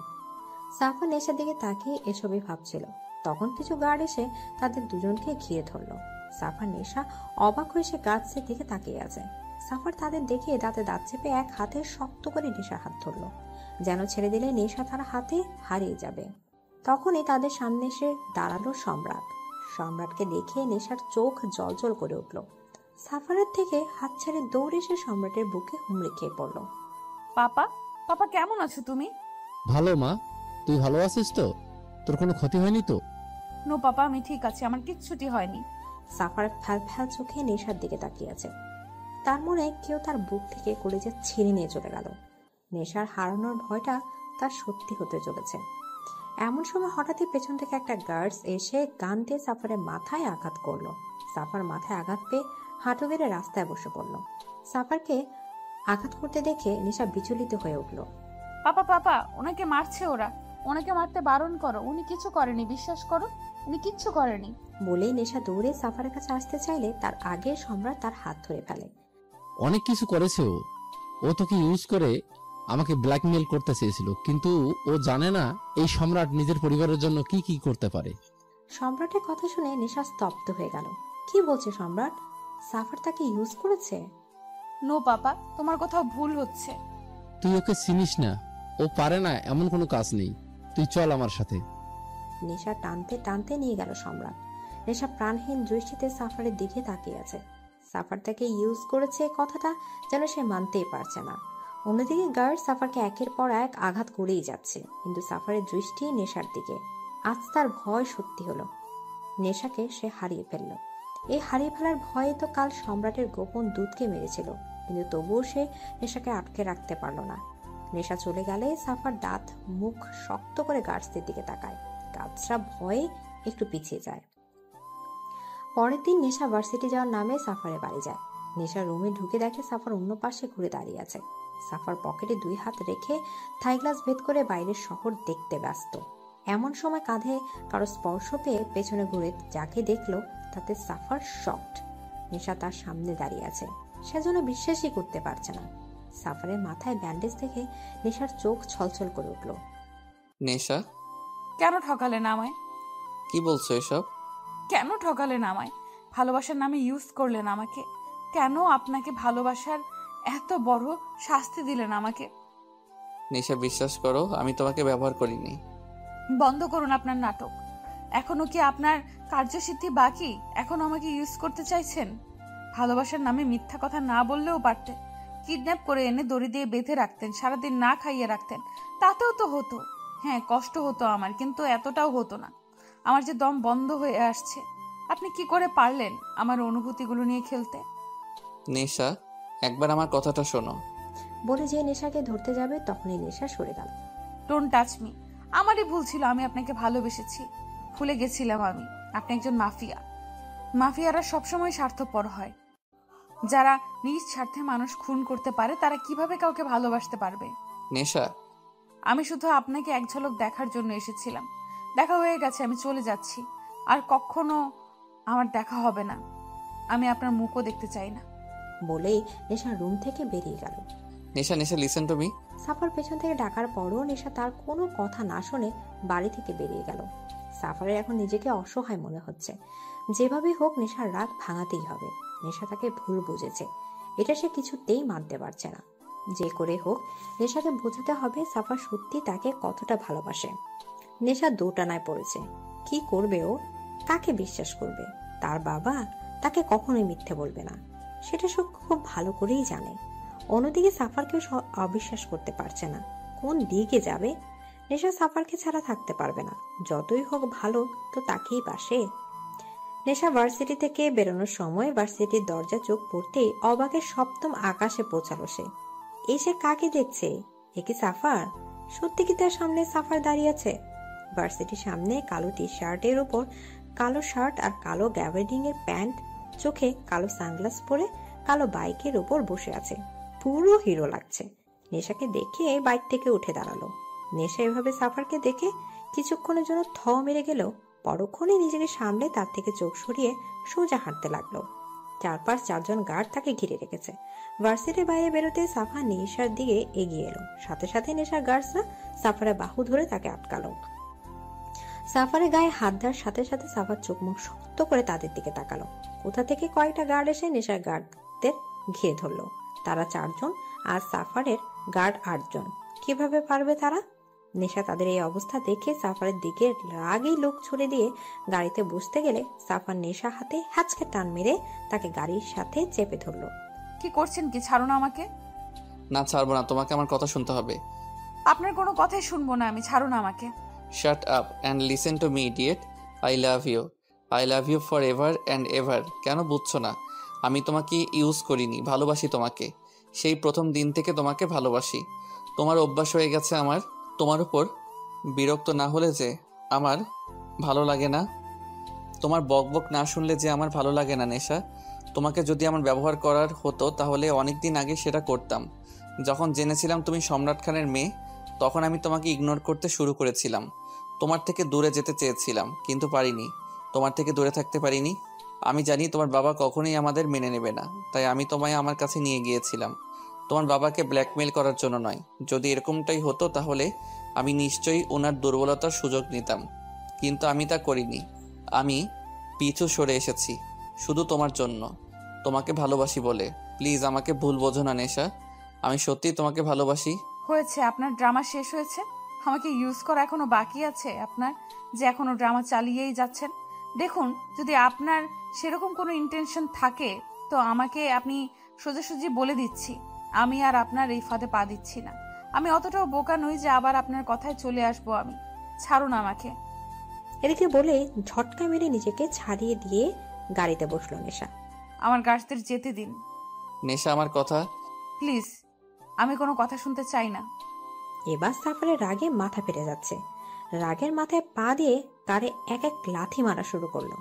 সাফার নেশার দিকে তাকিয়ে এসবই ভাবছিল। তখন কিছু গার্ড এসে তাদের দুজনকে ঘিরে ধরলো। সাফার নেশা অবাক হয়ে সে গার্ডসের দিকে তাকিয়ে আছে। সাফার তাদের দেখে দাঁতে দাঁত চেপে এক হাতে শক্ত করে নেশার হাত ধরলো, যেন ছেড়ে দিলে নেশা তার হাতে হারিয়ে যাবে। তখনই তাদের সামনে এসে দাঁড়ালো সম্রাট। সম্রাটকে দেখে নেশার চোখ জ্বলজ্বল করে উঠল। সাফারের থেকে হাত ছেড়ে দৌড়ে এসে সম্রাটের বুকে হুমড়ি খেয়ে পড়ল। পাপা, পাপা কেমন আছো তুমি? ভালো মা, তুই ভালো আছিস তো? তোর কোনো ক্ষতি হয়নি তো? নো পাপা, আমি ঠিক আছি, আমার কিচ্ছুটি হয়নি। সাফার ফ্যাল ফ্যাল চোখে নেশার দিকে তাকিয়ে আছে। তার মনে কেউ তার বুক থেকে কলেজে ছিঁড়ে নিয়ে চলে গেল। নেশার হারানোর ভয়টা তার সত্যি হতে চলেছে। এমন সময় হঠাৎই পেছন থেকে একটা গার্ডস এসে গান দিয়ে সাফারের মাথায় আঘাত করলো। সাফার মাথায় আঘাত পেয়ে হাঁটু গেড়ে রাস্তায় বসে পড়ল। সাফারকে আঘাত করতে দেখে নেশা বিচলিত হয়ে উঠল। পাপা, পাপা, ওনাকে মারছে ওরা, ওনাকে মারতে বারণ করো, উনি কিছু করেনি, বিশ্বাস করো, উনি কিচ্ছু করেনি। বলেই নেশা দৌড়ে সাফারের কাছে আসতে চাইলে তার আগে সম্রাট তার হাত ধরে ফেলে। অনেক কিছু করেছে ও তোকে ইউজ করে আমাকে ব্ল্যাকমেল করতে চেয়েছিল, কিন্তু ও জানে না এই সম্রাট নিজের পরিবারের জন্য কি কি করতে পারে। সম্রাটের কথা শুনে নেশা স্তব্ধ হয়ে গেল। কি বলছে সম্রাট? সাফার তাকে ইউজ করেছে? নো পাপা, তোমার কোথাও ভুল হচ্ছে। তুই ওকে চিনিস না, ও পারে না এমন কোনো কাজ নেই। তুই চল আমার সাথে। নেশা টানতে টানতে নিয়ে গেল সম্রাট। নেশা প্রাণহীন দৃষ্টিতে সাফারের দিকে তাকিয়ে আছে। সাফার তাকে ইউজ করেছে কথাটা যেন সে মানতেই পারছে না। অন্যদিকে গার্ড সাফারকে একের পর এক আঘাত করেই যাচ্ছে, কিন্তু সাফারের দৃষ্টি নেশার দিকে। আজ তার ভয় সত্যি হলো। নেশাকে সে হারিয়ে ফেলল। এই হারিয়ে ফেলার ভয়ে তো কাল সম্রাটের গোপন দূতকে মেরেছিল, কিন্তু তবুও সে নেশাকে আটকে রাখতে পারল না। নেশা চলে গেলে সাফার দাঁত মুখ শক্ত করে গার্ডসদের দিকে তাকায়। গার্ডসরা ভয়ে একটু পিছিয়ে যায়। পরের দিন নেশা ভার্সিটি যাওয়ার নামে সাফারে বাড়ি যায়। নেশা রুমে ঢুকে দেখে সাফার অন্য পাশে ঘুরে দাঁড়িয়ে আছে। সাফার পকেটে 2 হাত রেখে থাই গ্লাস ভেদ করে বাইরের শহর দেখতে ব্যস্ত। এমন সময় কাঁধে কারো স্পর্শ পেয়ে পেছনে ঘুরে যাকে দেখলো তাতে সাফার শকড। নেশা তার সামনে দাঁড়িয়ে আছে, সেজন্য বিশ্বাসই করতে পারছে না। সাফারের মাথায় ব্যান্ডেজ দেখে নেশার চোখ ছলছল করে উঠল। নেশা, কেন ঠকালেন আমায়? কি বলছো এসব? কেন ঠকালেন আমায়? ভালোবাসার নামে ইউজ করলেন আমাকে। কেন আপনাকে ভালোবাসার এত বড় শাস্তি দিলেন আমাকে? নেশা, বিশ্বাস করো, আমি তোমাকে ব্যবহার করিনি। বন্ধ করুন আপনার নাটক। এখনো কি আপনার কার্যসিদ্ধি বাকি? এখনো আমাকে ইউজ করতে চাইছেন? ভালোবাসার নামে মিথ্যা কথা না বললেও পারতেন। কিডন্যাপ করে এনে দড়ি দিয়ে বেঁধে রাখতেন, সারাদিন না খাইয়ে রাখতেন, তাতেও তো হতো। হ্যাঁ, কষ্ট হতো আমার, কিন্তু এতটাও হতো না। আমার যে দম বন্ধ হয়ে আসছে। আপনি কি করে পারলেন আমার অনুভূতিগুলো নিয়ে খেলতে? নেশা, একবার আমার কথাটা শোনো। বলে যে নেশাকে ধরতে যাবে তখনই নেশা সরে গেল। Don't touch me. আমারই ভুল ছিল, আমি আপনাকে ভালোবেসেছি। ভুলে গেছিলাম আপনি একজন মাফিয়া। মাফিয়ারা সবসময় স্বার্থপর হয়। যারা নিজ স্বার্থে মানুষ খুন করতে পারে তারা কিভাবে কাউকে ভালোবাসতে পারবে? নেশা, আমি শুধু আপনাকে এক ঝলক দেখার জন্য এসেছিলাম। দেখা হয়ে গেছে, আমি চলে যাচ্ছি। আর কখনো আমার দেখা হবে না। আমি আপনার মুখও দেখতে চাই না। বলেই নেশা রুম থেকে বেরিয়ে গেল। নেশা, নেশা, লিসেন টু মি। সাফার পেছন থেকে ডাকার পরও নেশা তার কোনো কথা না শুনে বাড়ি থেকে বেরিয়ে গেল। সাফারের এখন নিজেকে অসহায় মনে হচ্ছে। যেভাবে হোক নেশার রাগ ভাঙাতেই হবে। নেশা তাকে ভুল বুঝেছে, এটা সে কিছুতেই মানতে পারছে না। যে করে হোক নেশাকে বোঝাতে হবে সাফার সত্যি তাকে কতটা ভালোবাসে। নেশা দোটানায় পড়েছে। কি করবে ও? কাকে বিশ্বাস করবে? তার বাবা তাকে কখনোই মিথ্যে বলবে না, সেটা সে খুব ভালো করেই জানে। অন্যদিকে সাফারকেও অবিশ্বাস করতে পারছে না। কোন দিকে যাবে? নেশা সাফারকে ছাড়া থাকতে পারবে না। যতই হোক ভালো তো তাকেই বাসে। নেশা ভার্সিটি থেকে বেরোনোর সময় ভার্সিটির দরজা চোখ পড়তেই অবাকের সপ্তম আকাশে পৌঁছালো সে। এসে কাকে দেখছে? এ কি সাফার? সত্যি কি তার সামনে সাফার দাঁড়িয়ে আছে? ভার্সিটির সামনে কালো টি শার্টের উপর কালো শার্ট আর কালো গ্যাবার্ডিং এর প্যান্ট, চোখে কালো সানগ্লাস পরে কালো বাইকের উপর বসে আছে। পুরো হিরো লাগছে। নেশাকে দেখে বাইক থেকে উঠে দাঁড়ালো। নেশা এভাবে সাফারকে দেখে কিছুক্ষণের জন্য থ মেরে গেল, পরক্ষণে নিজেকে সামলে তার থেকে চোখ সরিয়ে সোজা হাঁটতে লাগলো। 4-5 গার্ড তাকে ঘিরে রেখেছে। ভার্সিটির বাইরে বেরোতে সাফা নেশার দিকে এগিয়ে এলো। সাথে সাথে নেশার গার্ডসরা সাফারের বাহু ধরে তাকে আটকালো। সাফারের গায়ে হাত দেওয়ার সাথে সাথে সাফার চোখ মুখ শক্ত করে তাদের দিকে তাকালো। কোথা থেকে কয়েকটা গার্ড এসে নেশার গার্ডদের ঘিরে ধরলো। তারা 4 জন আর সাফারের গার্ড 8 জন। কিভাবে পারবে তারা? নেশা তাদের এই অবস্থা দেখে সাফারের দিকে রাগেই লোক ছুড়ে দিয়ে গাড়িতে বসতে গেলে সাফার নেশা হাতে হ্যাচকে টান মেরে তাকে গাড়ির সাথে চেপে ধরলো। কি করছেন কি? ছাড়ো না আমাকে। না, ছাড়বো না, তোমাকে আমার কথা শুনতে হবে। আপনার কোনো কথাই শুনবো না আমি, ছাড়ো না আমাকে। Shut up and listen to me idiot. I love you. I love you for ever and ever. কেন বুঝছো না? আমি তোমাকে ইউজ করিনি, ভালোবাসি তোমাকে। সেই প্রথম দিন থেকে তোমাকে ভালোবাসি। তোমার অভ্যাস হয়ে গেছে আমার। তোমার উপর বিরক্ত না হলে যে আমার ভালো লাগে না, তোমার বকবক না শুনলে যে আমার ভালো লাগে না নেশা। তোমাকে যদি আমার ব্যবহার করার হতো তাহলে অনেক দিন আগে সেটা করতাম। যখন জেনেছিলাম তুমি সম্রাট খানের মেয়ে, তখন আমি তোমাকে ইগনোর করতে শুরু করেছিলাম। তোমার থেকে দূরে যেতে চেয়েছিলাম, কিন্তু পারিনি। তোমার থেকে দূরে থাকতে পারিনি। আমি জানি তোমার বাবা কখনোই আমাদের মেনে নেবে না, তাই আমি তোমায় আমার কাছে নিয়ে গিয়েছিলাম। তোমার বাবাকে ব্ল্যাকমেল করার জন্য নয়। যদি এরকমটাই হতো তাহলে আমি নিশ্চয়ই ওনার দুর্বলতার সুযোগ নিতাম, কিন্তু আমি তা করিনি। আমি পিছু সরে এসেছি শুধু তোমার জন্য, তোমাকে ভালোবাসি বলে। প্লিজ আমাকে ভুল বোঝো না নেশা, আমি সত্যিই তোমাকে ভালোবাসি। হয়েছে, আপনার ড্রামা শেষ হয়েছে। আমাকে ইউজ করা এখনো বাকি আছে আপনার, যে এখনো ড্রামা চালিয়েই যাচ্ছেন। দেখুন, যদি আপনার সেরকম কোনো ইন্টেনশন থাকে তো আমাকে আপনি সোজাসুজি বলে দিচ্ছি, আমি আর আপনার এই ফাঁদে পা দিচ্ছি না। আমি অতটাও বোকা নই যে আবার আপনার কথায় চলে আসবো আমি। ছাড়ুন আমাকে। এদিকে বলে ঝটকা মেরে নিজেকে ছাড়িয়ে দিয়ে গাড়িতে বসলো নেশা। আমার গাছদের যেতে দিন নেশা, আমার কথা প্লিজ। আমি কোনো কথা শুনতে চাই না। এবার সাফারের রাগে মাথা ফেটে যাচ্ছে। রাগের মাথায় পা দিয়ে কারে এক এক লাথি মারা শুরু করলো।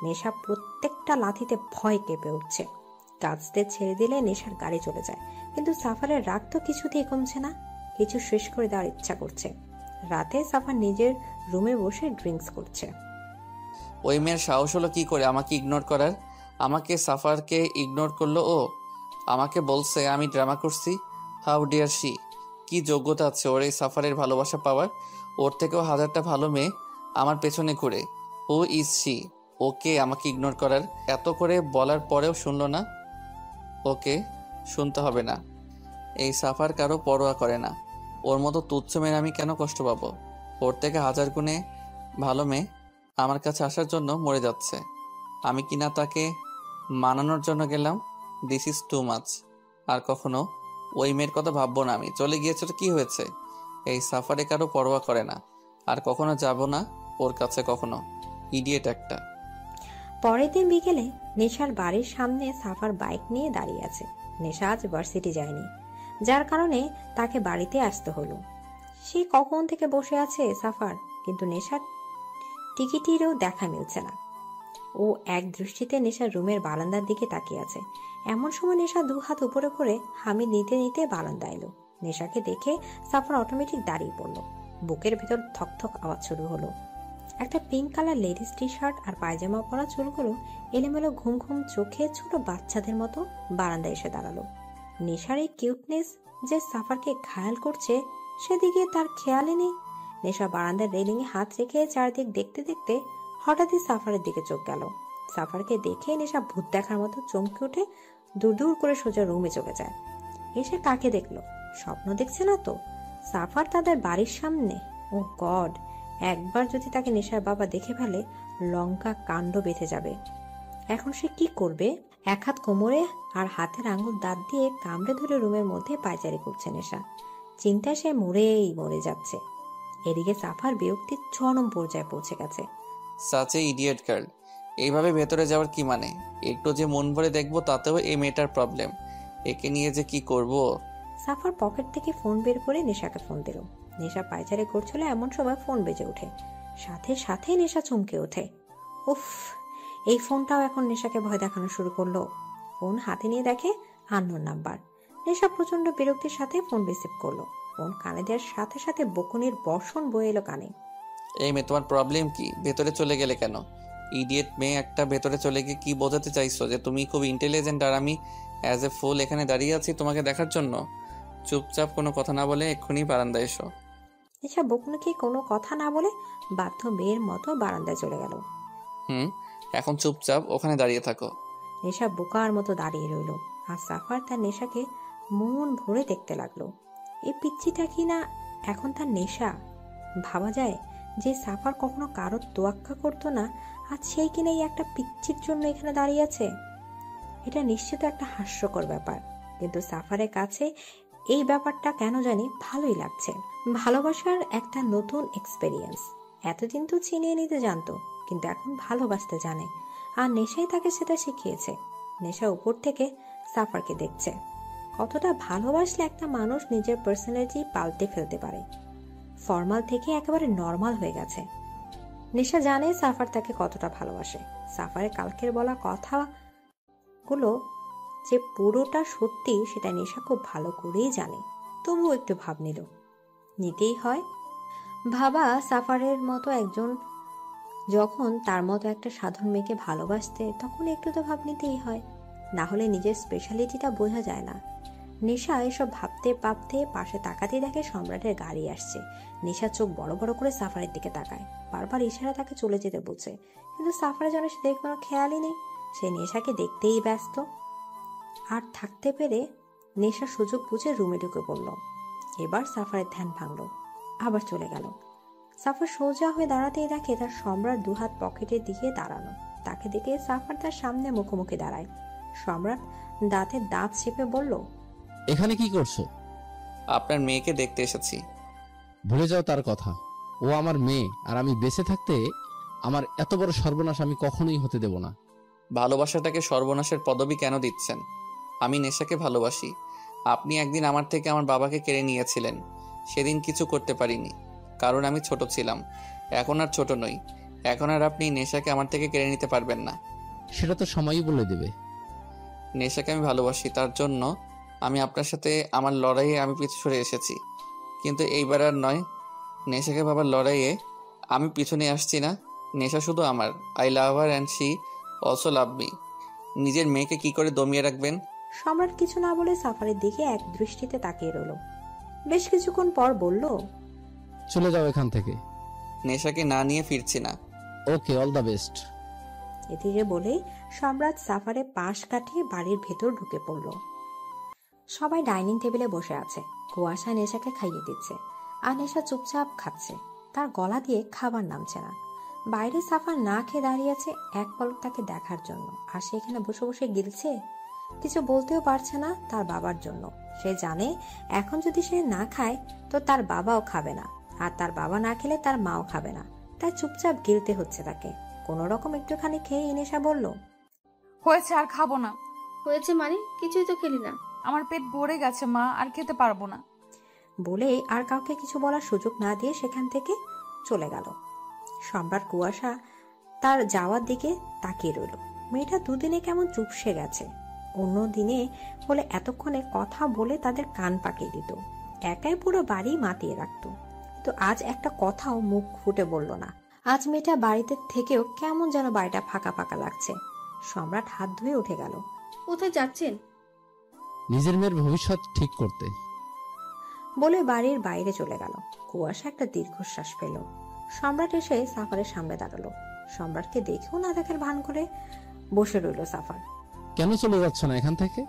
নেশা প্রত্যেকটা লাথিতে ভয় কেঁপে উঠছে। গাছদের ছেড়ে দিলে নেশার গাড়ি চলে যায়, কিন্তু সাফারের রাগ তো কিছুতেই কমছে না। কিছু শেষ করে দেওয়ার ইচ্ছা করছে। রাতে সাফার নিজের রুমে বসে ড্রিঙ্কস করছে। ওই মেয়ের সাহস হলো কি করে আমাকে ইগনোর করার? আমাকে সাফারকে ইগনোর করলো ও। আমাকে বলছে আমি ড্রামা করছি। How dare she! কি যোগ্যতা আছে ওর এই সাফারের ভালোবাসা পাওয়ার? ওর থেকেও 1000টা ভালো মেয়ে আমার পেছনে ঘুরে। ও ইজ শি? ওকে আমাকে ইগনোর করার? এত করে বলার পরেও শুনলো না। ওকে শুনতে হবে না। এই সাফার কারো পরোয়া করে না। ওর মতো তুচ্ছ মেয়ে আমি কেন কষ্ট পাবো? ওর থেকে 1000 গুণে ভালো মেয়ে আমার কাছে আসার জন্য মরে যাচ্ছে। আমি কিনা তাকে মানানোর জন্য গেলাম। This is too much. আর কখনো ওই মেয়ের কথা ভাববো না আমি। চলে গিয়েছে তো কি হয়েছে? এই সাফারে কারো পরোয়া করে না। আর কখনো যাব না ওর কাছে, কখনো। ইডিয়েট একটা। পরের দিন বিকেলে নেশার বাড়ির সামনে সাফার বাইক নিয়ে দাঁড়িয়ে আছে। নেশা আজ ভার্সিটি যায়নি, যার কারণে তাকে বাড়িতে আসতে হলো। সে কখন থেকে বসে আছে সাফার, কিন্তু নেশার টিকিটেরও দেখা মিলছে না। ও এক দৃষ্টিতে নেশার রুমের বারান্দার দিকে তাকিয়ে আছে। এমন সময় নেশা 2 হাত উপরে করে হামি নিতে নিতে বারান্দা এলো। নেশাকে দেখে সাফার অটোমেটিক দাঁড়িয়ে পড়লো। বুকের ভেতর থকথক আওয়াজ শুরু হলো। একটা pink colour ladies T shirt আর পায়জামা পরা চুলগুলো এলোমেলো ঘুম ঘুম চোখে ছোট বাচ্চাদের মতো বারান্দায় এসে দাঁড়ালো। নেশার এই কিউটনেস যে সাফারকে ঘায়াল করছে সেদিকে তার খেয়ালই নেই। নেশা বারান্দার রেলিং এ হাত রেখে চারদিক দেখতে দেখতে হঠাৎই সাফারের দিকে চোখ গেল। সাফারকে দেখে নেশা ভূত দেখার মতো চমকে উঠে দূর দূর করে সোজা রুমে চলে যায়। এসে কাকে দেখলো? স্বপ্ন দেখছে না তো? সাফার তাদের বাড়ির সামনে। ও গড! একবার যদি তাকে নেশার বাবা দেখে ফেলে, লঙ্কা কাণ্ড বেঁধে যাবে। এখন সে কি করবে? এক হাত কোমরে আর হাতের আঙুল দাঁত দিয়ে কামড়ে ধরে রুমের মধ্যে পায়চারি করছে নেশা। চিন্তায় সে মরে যাচ্ছে। এদিকে সাফার বিরক্তির চরম পর্যায়ে পৌঁছে গেছে। Such a idiot girl. এইভাবে ভেতরে যাওয়ার কি মানে? একটু যে মন ভরে দেখবো তাতেও এই মেয়েটার প্রবলেম। একে নিয়ে যে কি করব? সাফার পকেট থেকে ফোন বের করে নেশাকে ফোন দিল। নেশা পায়চারি করছিল, এমন সময় ফোন বেজে ওঠে। সাথে সাথে নেশা চমকে ওঠে। উফ, এই ফোনটাও এখন নেশাকে ভয় দেখানো শুরু করলো। ফোন হাতে নিয়ে দেখে আননোন নাম্বার। নেশা প্রচন্ড বিরক্তির সাথে ফোন রিসিভ করলো। ফোন কানে দেওয়ার সাথে সাথে বকুনির বর্ষণ বয়ে এলো কানে। এই মেয়ে, তোমার প্রবলেম কি? ভেতরে চলে গেলে কেন? ইডিয়েট মেয়ে একটা, ভেতরে চলে গিয়ে কি বোঝাতে চাইছো? যে তুমি খুব ইন্টেলিজেন্ট আর আমি অ্যাজ এ ফুল এখানে দাঁড়িয়ে আছি তোমাকে দেখার জন্য? চুপচাপ কোনো কথা না বলে এক্ষুনি বারান্দায় এসো। নেশা বকুনিকে কোনো কথা না বলে বাধ্য মেয়ের মতো বারান্দায় চলে গেল। এখন চুপচাপ ওখানে দাঁড়িয়ে থাকো। নেশা বোকার মতো দাঁড়িয়ে রইল, আর সাফার তার নেশাকে মন ভরে দেখতে লাগলো। এই পিচ্চিটা কি না এখন তার নেশা? ভাবা যায় যে সাফার কখনো কারোর তোয়াক্কা করতো না, আর সেই কিনা এই একটা পিচ্চির জন্য এখানে দাঁড়িয়ে আছে। এটা নিশ্চিত একটা হাস্যকর ব্যাপার, কিন্তু সাফারের কাছে এই ব্যাপারটা কেন জানি ভালোই লাগছে। ভালোবাসার একটা নতুন এক্সপেরিয়েন্স। এতদিন তো চিনিয়ে নিতে জানতো, কিন্তু এখন ভালোবাসতে জানে, আর নেশাই তাকে সেটা শিখিয়েছে। নেশা উপর থেকে সাফারকে দেখছে। কতটা ভালোবাসলে একটা মানুষ নিজের পার্সোনালিটি পাল্টে ফেলতে পারে। ফর্মাল থেকে একেবারে নর্মাল হয়ে গেছে। নেশা জানে সাফার তাকে কতটা ভালোবাসে। সাফারের কালকের বলা কথাগুলো যে পুরোটা সত্যি সেটা নেশা খুব ভালো করেই জানে, তবুও একটু ভাব নিতেই হয়। ভাবা সাফারের মতো একজন যখন তার মতো একটা সাধারণ মেয়েকে ভালোবাসতে, তখন একটু তো ভাব নিতেই হয়, না হলে নিজের স্পেশালিটিটা বোঝা যায় না। নেশা এসব ভাবতে ভাবতে পাশে তাকাতে দেখে সম্রাটের গাড়ি আসছে। নেশা চোখ বড় বড় করে সাফারের দিকে তাকায়, বারবার ইশারা তাকে চলে যেতে বলছে, কিন্তু সাফারের যেন সেদিকে কোনো খেয়ালই নেই। সে নেশাকে দেখতেই ব্যস্ত। আর থাকতে পেরে নেশা সুযোগ বুঝে রুমে ঢুকে পড়ল। এবার সাফারের ধ্যান ভাঙল, আবার চলে গেল। সাফার সোজা হয়ে দাঁড়াতেই দেখে তার সম্রাট দুহাত পকেটের দিকে দাঁড়ানো। তাকে দেখে সাফার তার সামনে মুখোমুখি দাঁড়ায়। সম্রাট দাঁতে দাঁত চেপে বলল, এখানে কি করছো? আপনার মেয়েকে দেখতে এসেছি। ভুলে যাও তার কথা। ও আমার মেয়ে, আর আমি বেঁচে থাকতে আমার এত বড় সর্বনাশ আমি কখনোই হতে দেব না। ভালোবাসাটাকে সর্বনাশের পদবি কেন দিচ্ছেন? আমি নেশাকে ভালোবাসি। আপনি একদিন আমার থেকে আমার বাবাকে কেড়ে নিয়েছিলেন। সেদিন কিছু করতে পারিনি, কারণ আমি ছোট ছিলাম। এখন আর ছোট নই। এখন আর আপনি নেশাকে আমার থেকে কেড়ে নিতে পারবেন না। সেটা তো সময়ই বলে দেবে। নেশাকে আমি ভালোবাসি, তার জন্য আমি আপনার সাথে আমার লড়াইয়ে আমি পিছু সরে এসেছি। কিন্তু এইবার আর নয়। নেশাকে ভাবার লড়াইয়ে আমি পিছনে আসছি না। নেশা শুধু আমার। I love her and she also love me. নিজের মেয়েকে কি করে দমিয়ে রাখবেন? সম্রাট কিছু না বলে সাফারের দিকে এক দৃষ্টিতে তাকিয়ে রইল। বেশ কিছুক্ষণ পর বলল, চলে যাও এখান থেকে। নেশাকে না নিয়ে ফিরছি না। ওকে, অল দ্য বেস্ট। এদিকে বলেই সম্রাট সাফারে পাশ কাটিয়ে বাড়ির ভেতর ঢুকে পড়ল। সবাই ডাইনিং টেবিলে বসে আছে। কুয়াশা নেশাকে খাইয়ে দিচ্ছে, আর নেশা চুপচাপ খাচ্ছে। তার গলা দিয়ে খাবার নামছে না। বাইরে সাফার না খেয়ে দাঁড়িয়ে আছে এক পলক তাকে দেখার জন্য, আর সেখানে বসে বসে গিলছে। কিছু বলতেও পারছে না তার বাবার জন্য। সে জানে এখন যদি সে না খায় তো তার বাবাও খাবে না, আর তার বাবা না খেলে তার মাও খাবে না। তাই চুপচাপ গিলতে হচ্ছে তাকে। কোনো রকম একটুখানি খেয়ে নেশা বলল, হয়েছে, আর খাবো না। হয়েছে মানে? কিছুই তো খেলি না। আমার পেট ভরে গেছে মা, আর খেতে পারবো না। বলেই আর কাউকে কিছু বলার সুযোগ না দিয়ে সেখান থেকে চলে গেল। সম্রাট কুয়াশা তার যাওয়ার দিকে তাকিয়ে রইল। মেয়েটা দুদিনে কেমন চুপসে গেছে। অন্য দিনে হলে এতক্ষণে কথা বলে তাদের কান পাকিয়ে দিত, একাই পুরো বাড়ি মাতিয়ে রাখতো। কিন্তু আজ একটা কথাও মুখ ফুটে বলল না। আজ মেয়েটা বাড়িতে থেকেও কেমন যেন বাড়িটা ফাঁকা ফাঁকা লাগছে। সম্রাট হাত ধুয়ে উঠে গেল। কোথায় যাচ্ছেন? নিজের মেয়ের ভবিষ্যৎ ঠিক করতে, বলে বাড়ির বাইরে চলে গেল। কুয়াশা একটা দীর্ঘশ্বাস ফেল। সম্রাট এসে সাফারের সামনে দাঁড়ালো। সম্রাটকে দেখেও না দেখার ভান করে বসে রইল সাফার। কেন চলে যাচ্ছ না এখান থেকে?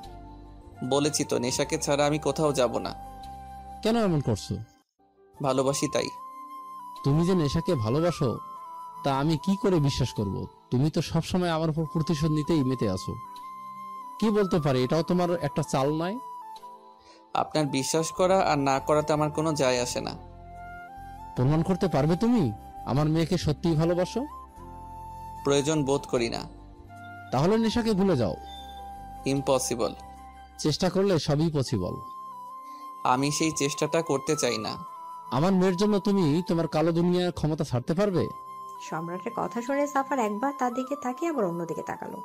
বলেছি তো, নেশাকে ছাড়া আমি কোথাও যাব না। কেন এমন করছো? ভালোবাসি তাই। তুমি যে নেশাকে ভালোবাসো তা আমি কি করে বিশ্বাস করব? তুমি তো সবসময় আমার উপর প্রতিশোধ নিতেই মেতে আছো। কি বলতে পারি, এটাও তোমার একটা চাল নয়? আপনার বিশ্বাস করা আর না করাতে আমার কোনো যায় আসে না। প্রমাণ করতে পারবে তুমি আমার মেয়েকে সত্যিই ভালোবাসো? প্রয়োজন বোধ করি না। তাহলে নেশাকে ভুলে যাও। ইম্পসিবল। চেষ্টা করলে সবই পসিবল। আমি সেই চেষ্টাটা করতে চাই না। আমার মেয়ের জন্য তুমি তোমার কালো দুনিয়ার ক্ষমতা ছাড়তে পারবে? সম্রাটের কথা শুনে সাফার একবার তার দিকে তাকিয়ে আবার অন্যদিকে তাকালো।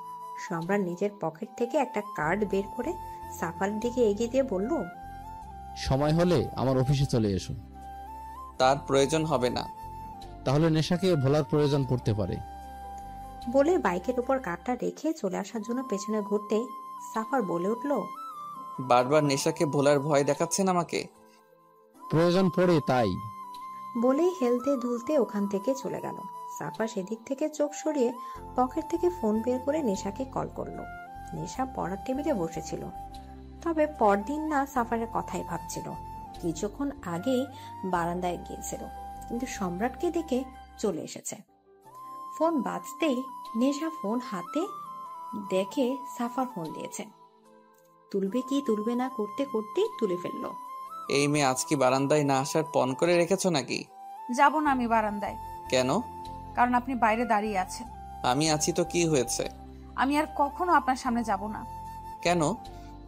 সম্রাট নিজের পকেট থেকে একটা কার্ড বের করে সাফারের দিকে এগিয়ে দিয়ে বলল, সময় হলে আমার অফিসে চলে এসো। তার প্রয়োজন হবে না। তাহলে নেশাকে ভোলার প্রয়োজন পড়তে পারে। বলে বাইকের উপর কার্ডটা রেখে চলে আসার জন্য পেছনে ঘুরতেই সাফার বলে উঠল, বারবার নেশাকে ভোলার ভয় দেখাচ্ছেন আমাকে। প্রয়োজন পড়ে তাই। বলেই হেলতে দুলতে ওখান থেকে চলে গেল। সাফার সেদিক থেকে চোখ সরিয়ে পকেট থেকে ফোন বের করে নেশাকে কল করলো। নেশা পড়ার টেবিলে বসেছিল, তবে পরদিন না সাফারের কথাই ভাবছিল। কিছুক্ষণ আগেই বারান্দায় গিয়েছিল, কিন্তু সম্রাটকে দেখে চলে এসেছে। ফোন বাজতেই নেশা ফোন হাতে দেখে সাফার ফোন দিয়েছে। তুলবে কি তুলবে না করতে করতেই তুলে ফেললো। এই মেয়ে আজ কি বারান্দায় না আসার পণ করে রেখেছো নাকি? যাব না আমি বারান্দায়, কেন? কারণ আপনি বাইরে দাঁড়িয়ে আছেন। আমি আছি তো কি হয়েছে? আমি আর কখনো আপনার সামনে যাব না। কেন?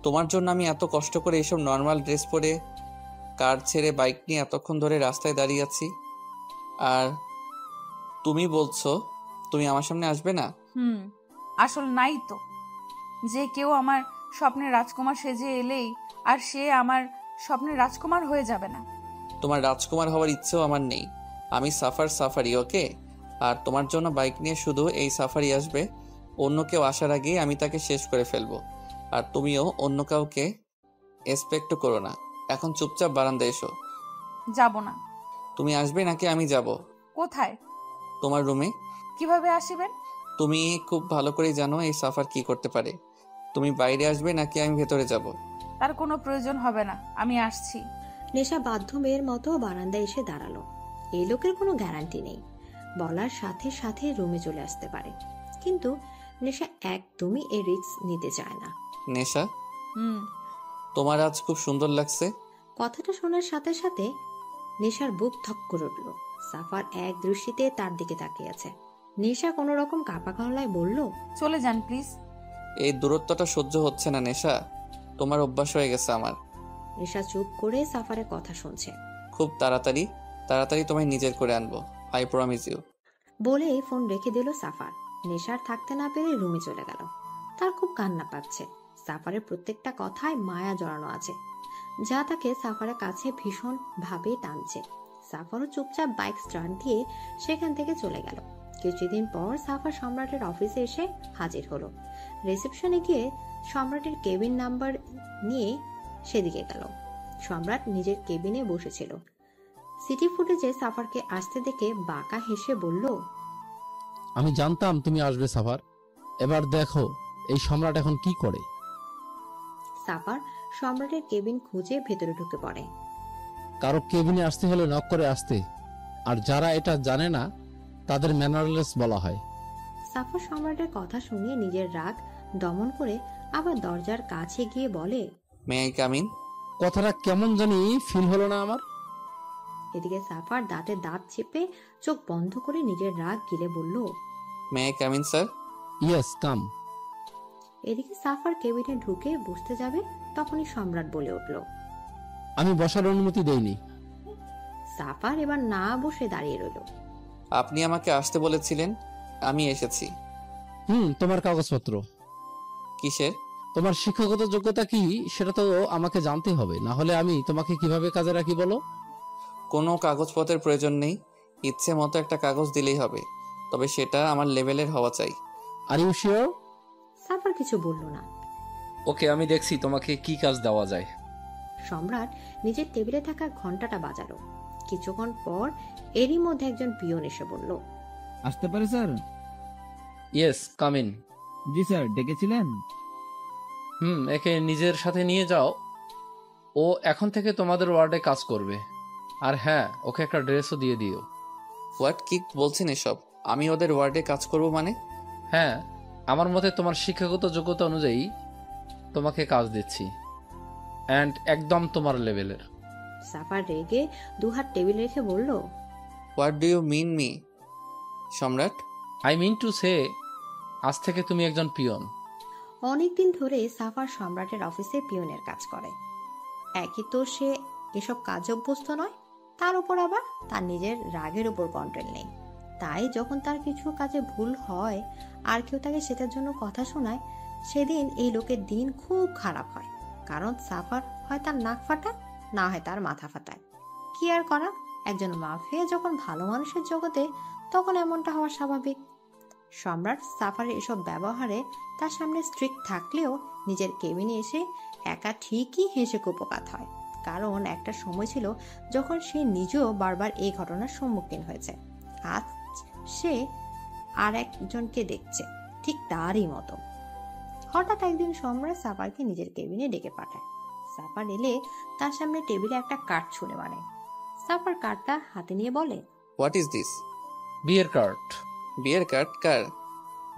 তোমার জন্য আমি এত কষ্ট করে এসব নর্মাল ড্রেস পরে কার ছেড়ে বাইক নিয়ে এতক্ষণ ধরে রাস্তায় দাঁড়িয়ে আছি, আর তুমি বলছো তুমি আমার সামনে আসবে না? আসল নাই তো, যে কেউ আমার স্বপ্নের রাজকুমার সেজে এলেই আর সে আমার স্বপ্নের রাজকুমার হয়ে যাবে না। তোমার রাজকুমার হওয়ার ইচ্ছেও আমার নেই। আমি সাফারি, ওকে? আর তোমার জন্য বাইক নিয়ে শুধু এই সাফারি আসবে, অন্য কেউ আসার আগেই আমি তাকে শেষ করে ফেলবো। আর তুমিও অন্য কাউকে এক্সপেক্ট করো না। এখন চুপচাপ বারান্দায় এসো। যাব না। তুমি আসবে নাকি আমি যাব? কোথায়? তোমার রুমে। কিভাবে আসিবেন? তুমি খুব ভালো করে জানো এই সাফার কি করতে পারে। তুমি বাইরে আসবে নাকি আমি ভেতরে যাব? তার কোনো প্রয়োজন হবে না, আমি আসছি। নেশা বাধ্য মেয়ের মতো বারান্দায় এসে দাঁড়ালো। এই লোকের কোনো গ্যারান্টি নেই, বলার সাথে সাথে রুমে চলে আসতে পারে, কিন্তু নেশা একদমই এই রিস্ক নিতে চায় না। নেশা, তোমার আজ খুব সুন্দর লাগছে। কথাটা শোনার সাথে সাথে নেশার বুক ধক করে উঠল। সাফার এক দৃষ্টিতে তার দিকে তাকিয়ে আছে। নেশা কোনো রকম কাঁপা গলায় বলল, চলে যান প্লিজ। এই দূরত্বটা সহ্য হচ্ছে না নেশা, তোমার অভ্যাস হয়ে গেছে আমার। নেশা চুপ করে সাফারের কথা শুনছে। খুব তাড়াতাড়ি তোমায় নিজের করে আনবো, আই প্রমিস ইউ। বলে ফোন রেখে দিল সাফার। নেশার থাকতে না পেরে রুমে চলে গেল। তার খুব কান্না পাচ্ছে। সাফারের প্রত্যেকটা কথায় মায়া জড়ানো আছে, যা তাকে সাফারের কাছে ভীষণ ভাবে টানছে। সাফারও চুপচাপ বাইক স্টার্ট দিয়ে সেখান থেকে চলে গেল। কিছুদিন পর সাফার সম্রাটের অফিসে এসে হাজির হলো। রিসেপশনে গিয়ে সম্রাটের কেবিন নাম্বার নিয়ে সেদিকে গেল। সম্রাট নিজের কেবিনে বসেছিল। সিটি ফুটেজে সাফারকে আসতে দেখে বাঁকা হেসে বলল, আমি জানতাম তুমি আসবে সাফার। এবার দেখো এই সম্রাট এখন কি করে। সাফার সম্রাটের কেবিন খুঁজে ভেতরে ঢুকে পড়ে। কারো কেবিনে আসতে হলে নক করে আসতে, আর যারা এটা জানে না তাদের ম্যানারলেস বলা হয়। সাফার সম্রাটের কথা শুনে নিজের রাগ দমন করে আবার দরজার কাছে গিয়ে বলে, মে আই কাম ইন? কথাটা কেমন জানি ফিল হলো না আমার। এদিকে সাফার দাঁতে দাঁত চেপে চোখ বন্ধ করে নিজের রাগ গিলে বলল, may I come in sir? Yes come. এদিকে সাফার কেবিনে ঢুকে বসতে যাবে, তখনই সম্রাট বলে উঠল, আমি বসার অনুমতি দেইনি। সাফার এবার না বসে দাঁড়িয়ে রইল। আপনি আমাকে আসতে বলেছিলেন, আমি এসেছি। তোমার কাগজপত্র। কিসের? তোমার শিক্ষাগত যোগ্যতা কি সেটা তো আমাকে জানতে হবে, না হলে আমি তোমাকে কিভাবে কাজে রাখি বলো? কোনো কাগজপত্রের প্রয়োজন নেই, ইচ্ছে মতো একটা কাগজ দিলেই হবে, তবে সেটা আমার লেভেলের হওয়া চাই। Are you sure? সাফার কিছু বলল না। ওকে, আমি দেখছি তোমাকে কি কাজ দেওয়া যায়। সম্রাট নিজের টেবিলে থাকা ঘন্টাটা বাজালো। কিছুক্ষণ পর এরই মধ্যে একজন পিয়ন এসে বলল, আসতে পারি স্যার? Yes come in. জি স্যার, ডেকেছিলেন? একে নিজের সাথে নিয়ে যাও, ও এখন থেকে তোমাদের ওয়ার্ডে কাজ করবে। আর হ্যাঁ, ওকে একটা ড্রেসও দিয়ে দিও। হোয়াট, কি বলছেন এসব? আমি ওদের ওয়ার্ডে কাজ করব মানে? হ্যাঁ, আমার মতে তোমার শিক্ষাগত যোগ্যতা অনুযায়ী তোমাকে কাজ দিচ্ছি, অ্যান্ড একদম তোমার লেভেলের। সাফার রেগে দুহাত টেবিলে রেখে বলল, হোয়াট ডু ইউ মিন মি Samrat? I mean to say, আজ থেকে তুমি একজন পিয়ন। অনেকদিন ধরে সাফার সম্রাটের অফিসে পিয়নের কাজ করে। একই তো সে এসব কাজে অভ্যস্ত নয়, তার উপর আবার তার নিজের রাগের উপর কন্ট্রোল নেই। তাই যখন তার কিছু কাজে ভুল হয় আর কেউ তাকে সেটার জন্য কথা শোনায়, সেদিন এই লোকের দিন খুব খারাপ হয়। কারণ সাফার হয় তার নাক ফাটায়, না হয় তার মাথা ফাটায়। কি আর করা, একজন মাফিয়া যখন ভালো মানুষের জগতে, তখন এমনটা হওয়া স্বাভাবিক। সম্রাট সাফারের এসব ব্যবহারে তার সামনে স্ট্রিক্ট থাকলেও নিজের কেবিনে এসে একা ঠিকই হেসে কুপকাত হয়। কারণ একটা সময় ছিল যখন সে নিজেও বারবার এই ঘটনার সম্মুখীন হয়েছে। আজ সে আর একজনকে দেখছে ঠিক তারই মতো। হঠাৎ একদিন সম্রাট সাফারকে নিজের কেবিনে ডেকে পাঠায়। সাফার এলে তার সামনে টেবিলে একটা কার্ড ছুঁড়ে মারে। সাফার কার্ডটা হাতে নিয়ে বলে, হোয়াট ইজ দিস? বিয়ের কার্ড। বিয়ের কার্ড কার?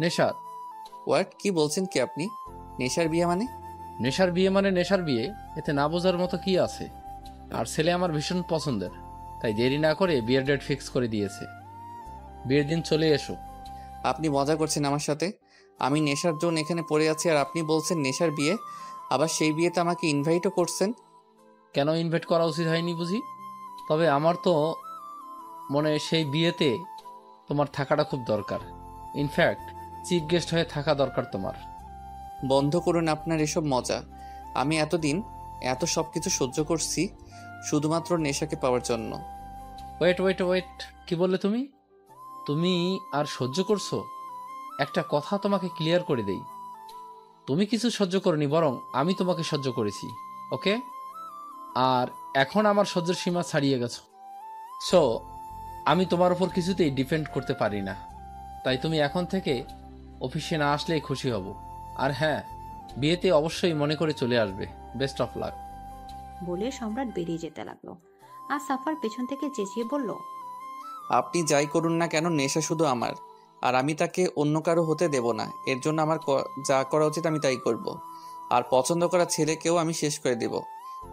নেশার। হোয়াট, কি বলছেন কি আপনি? নেশার বিয়ে মানে? নেশার বিয়ে মানে নেশার বিয়ে, এতে না বোঝার মতো কি আছে? আর ছেলে আমার ভীষণ পছন্দের, তাই দেরি না করে বিয়ের ডেট ফিক্স করে দিয়েছে। বিয়ের দিন চলে এসো। আপনি মজা করছেন আমার সাথে? আমি নেশার জন্য এখানে পড়ে আছি আর আপনি বলছেন নেশার বিয়ে, আবার সেই বিয়েতে আমাকে ইনভাইটও করছেন। কেন ইনভাইট করা উচিত হয়নি বুঝি? তবে আমার তো মনে হয় সেই বিয়েতে তোমার থাকাটা খুব দরকার। ইনফ্যাক্ট চিফ গেস্ট হয়ে থাকা দরকার তোমার। বন্ধ করুন আপনার এসব মজা। আমি এতদিন এত সব কিছু সহ্য করছি শুধুমাত্র নেশাকে পাওয়ার জন্য। ওয়েট ওয়েট ওয়েট, কি বললে তুমি? তুমি আর সহ্য করছো? একটা কথা তোমাকে ক্লিয়ার করে দেই, তুমি কিছু সহ্য করনি, বরং আমি তোমাকে সহ্য করেছি। ওকে? আর এখন আমার সহ্যের সীমা ছাড়িয়ে গেছো। সো আমি তোমার উপর কিছুতেই ডিপেন্ড করতে পারি না। তাই তুমি এখন থেকে অফিসে না আসলেই খুশি হব। আর হ্যাঁ, বিয়েতে অবশ্যই মনে করে চলে আসবে। Best of luck. বলে সম্রাট বেরিয়ে যেতে লাগলো। আর সাফার পেছন থেকে চেঁচিয়ে বলল, আপনি যাই করুন না কেন, নেশা শুধু আমার, আর আমি তাকে অন্য কারো হতে দেব না। এর জন্য আমার যা করা উচিত আমি তাই করব। আর পছন্দ করা ছেলেকেও আমি শেষ করে দেব।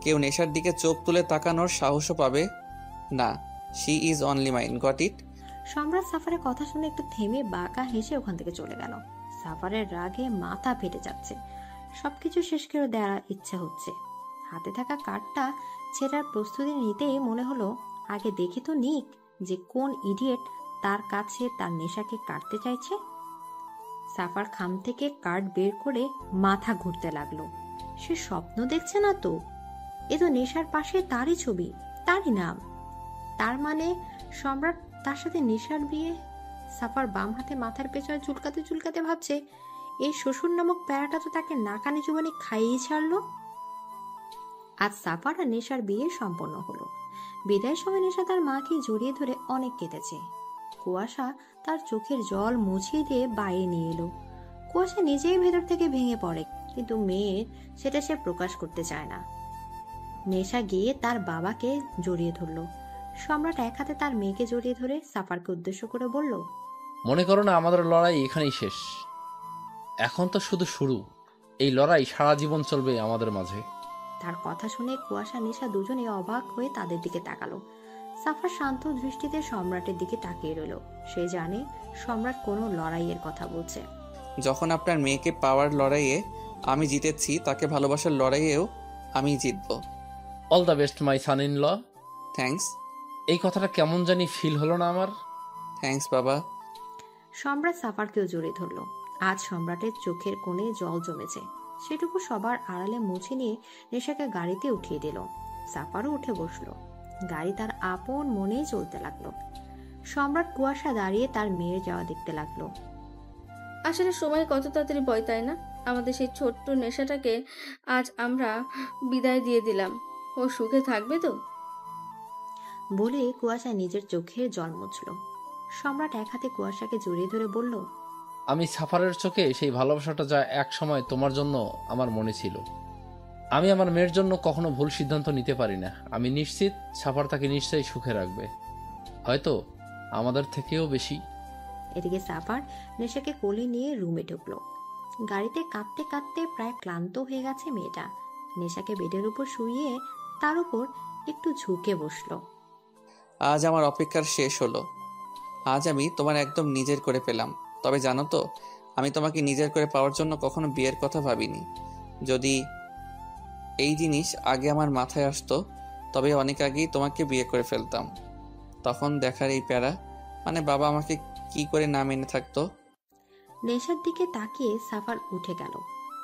কেউ নেশার দিকে চোখ তুলে তাকানোর সাহসও পাবে না। She is only mine, got it? সম্রাট সাফারের কথা শুনে একটু থেমে বাঁকা হেসে ওখান থেকে চলে গেল। সাফারের রাগে মাথা ফেটে যাচ্ছে, সবকিছু শেষ করে দেওয়ার ইচ্ছা হচ্ছে। হাতে থাকা কার্ডটা ছেঁড়ার প্রস্তুতি নিতেই মনে হলো, আগে দেখি তো নিক যে কোন ইডিয়েট তার কাছে তার নেশাকে কাটতে চাইছে। সাফার খাম থেকে কার্ড বের করে মাথা ঘুরতে লাগলো। সে স্বপ্ন দেখছে না তো, এ তো নেশার পাশে তারই ছবি, তারই নাম। তার মানে সম্রাট তার সাথে নেশার বিয়ে। সাফার বাম হাতে মাথার পেছনে চুলকাতে চুলকাতে ভাবছে, এই শ্বশুর নামক প্যারাটা তো তাকে নাকানি চুবানি খাইয়ে ছাড়লো। আজ সাফার আর নেশার বিয়ে সম্পন্ন হলো। বিদায়ের সময় নেশা তার মাকে জড়িয়ে ধরে অনেক কেঁদেছে। কুয়াশা তার চোখের জল মুছিয়ে দিয়ে বাইরে নিয়ে এলো। কুয়াশা নিজেই ভেতর থেকে ভেঙে পড়ে, কিন্তু মেয়ের সেটা সে প্রকাশ করতে চায় না। নেশা গিয়ে তার বাবাকে জড়িয়ে ধরলো। সম্রাট এক হাতে তার মেয়েকে জড়িয়ে ধরে সাফারকে উদ্দেশ্য করে বলল, মনে করো না আমাদের লড়াই এখানেই শেষ, এখন তো শুধু শুরু। এই লড়াই সারা জীবন চলবে আমাদের মাঝে। তার কথা শুনে কুয়াশা নেশা দুজনে অবাক হয়ে তাদের দিকে তাকালো। সাফার শান্ত দৃষ্টিতে সম্রাটের দিকে তাকিয়ে রইল। সে জানে সম্রাট কোনো লড়াইয়ের কথা বলছে। যখন আপনার মেয়েকে পাওয়ার লড়াইয়ে আমি জিতেছি, তাকে ভালোবাসার লড়াইয়েও আমি জিতব। All the best my son in law. Thanks. এই কথাটা কেমন জানি ফিল হলো না আমার। থ্যাঙ্কস বাবা। সম্রাট সাফারকেও জড়িয়ে ধরল। আজ সম্রাটের চোখের কোণে জল জমেছে, সেটুকু সবার আড়ালে মুছে নিয়ে নেশাকে গাড়িতে উঠিয়ে দিল। সাফারও উঠে বসলো। গাড়ি তার আপন মনেই চলতে লাগলো। সম্রাট কুয়াশা দাঁড়িয়ে তার মেয়ের যাওয়া দেখতে লাগলো। আসলে সময় কত তাড়াতাড়ি বয়, তাই না? আমাদের সেই ছোট্ট নেশাটাকে আজ আমরা বিদায় দিয়ে দিলাম। ও সুখে থাকবে তো? বলে কুয়াশা নিজের চোখের জল মুছল। সম্রাট এক হাতে কুয়াশাকে জড়িয়ে ধরে বলল, আমি সাফারের চোখে সেই ভালোবাসাটা যা এক সময় তোমার জন্য আমার মনে ছিল। আমি আমার মেয়ের জন্য কখনো ভুল সিদ্ধান্ত নিতে পারি না। আমি নিশ্চিত সাফার তাকে নিশ্চয়ই সুখে রাখবে, হয়তো আমাদের থেকেও বেশি। এদিকে সাফার নেশাকে কোলে নিয়ে রুমে ঢুকলো। গাড়িতে কাঁদতে কাঁদতে প্রায় ক্লান্ত হয়ে গেছে মেয়েটা। নেশাকে বেডের উপর শুইয়ে তার উপর একটু ঝুঁকে বসলো। আজ আমার অপেক্ষার শেষ হলো। আজ আমি তোমার একদম নিজের করে পেলাম। তবে জানো তো, আমি তোমাকে নিজের করে পাওয়ার জন্য কখনো বিয়ের কথা ভাবিনি। যদি এই জিনিস আগে আমার মাথায় আসতো, তবে অনেক আগেই তোমাকে বিয়ে করে ফেলতাম। তখন দেখার এই প্যারা, মানে বাবা আমাকে কি করে না মেনে থাকতো। নেশার দিকে তাকিয়ে সাফার উঠে গেল।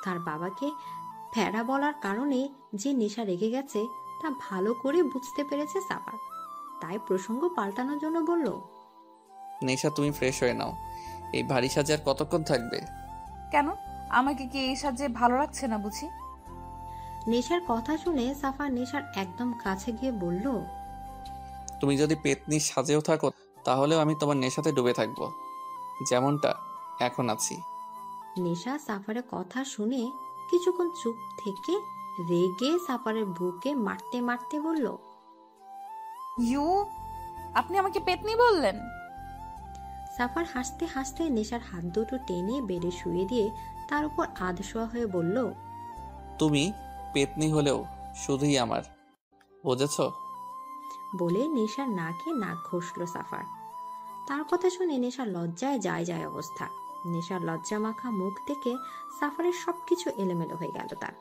তার বাবাকে ফেরা বলার কারণে যে নেশা রেগে গেছে তা ভালো করে বুঝতে পেরেছে সাফার। তাই প্রসঙ্গ পাল্টানোর জন্য বলল, নেশা, তুমি ফ্রেশ হয়ে নাও। এই ভারী সাজে আর কতক্ষণ থাকবে? কেন, আমাকে কি এই সাজে ভালো লাগছে না বুঝি? নেশার কথা শুনে সাফা নেশার একদম কাছে গিয়ে বলল, তুমি যদি পেতনি সাজেও থাকো তাহলেও আমি তোমার নেশাতে ডুবে থাকবো, যেমনটা এখন আছি। নেশা সাফারের কথা শুনে কিছুক্ষণ চুপ থেকে রেগে সাফারের বুকে মারতে মারতে বলল, ইউ, আপনি আমাকে পেতনি বললেন? সাফার হাসতে হাসতে নেশার হাত দুটো টেনে বেডে শুয়ে দিয়ে তার উপর আধশোয়া হয়ে বলল, তুমি পেতনি হলেও শুধুই আমার, বুঝেছ? বলে নেশার নাকে নাক ঘষল সাফার। তার কথা শুনে নেশার লজ্জায় যায় যায় অবস্থা। নেশার লজ্জা মাখা মুখ থেকে সাফারের সবকিছু এলোমেলো হয়ে গেল। তার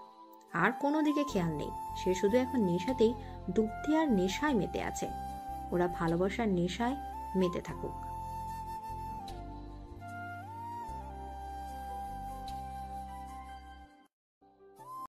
আর কোনো দিকে খেয়াল নেই। সে শুধু এখন নেশাতেই ডুবতে আর নেশায় মেতে আছে। ওরা ভালোবাসার নেশায় মেতে থাকুক।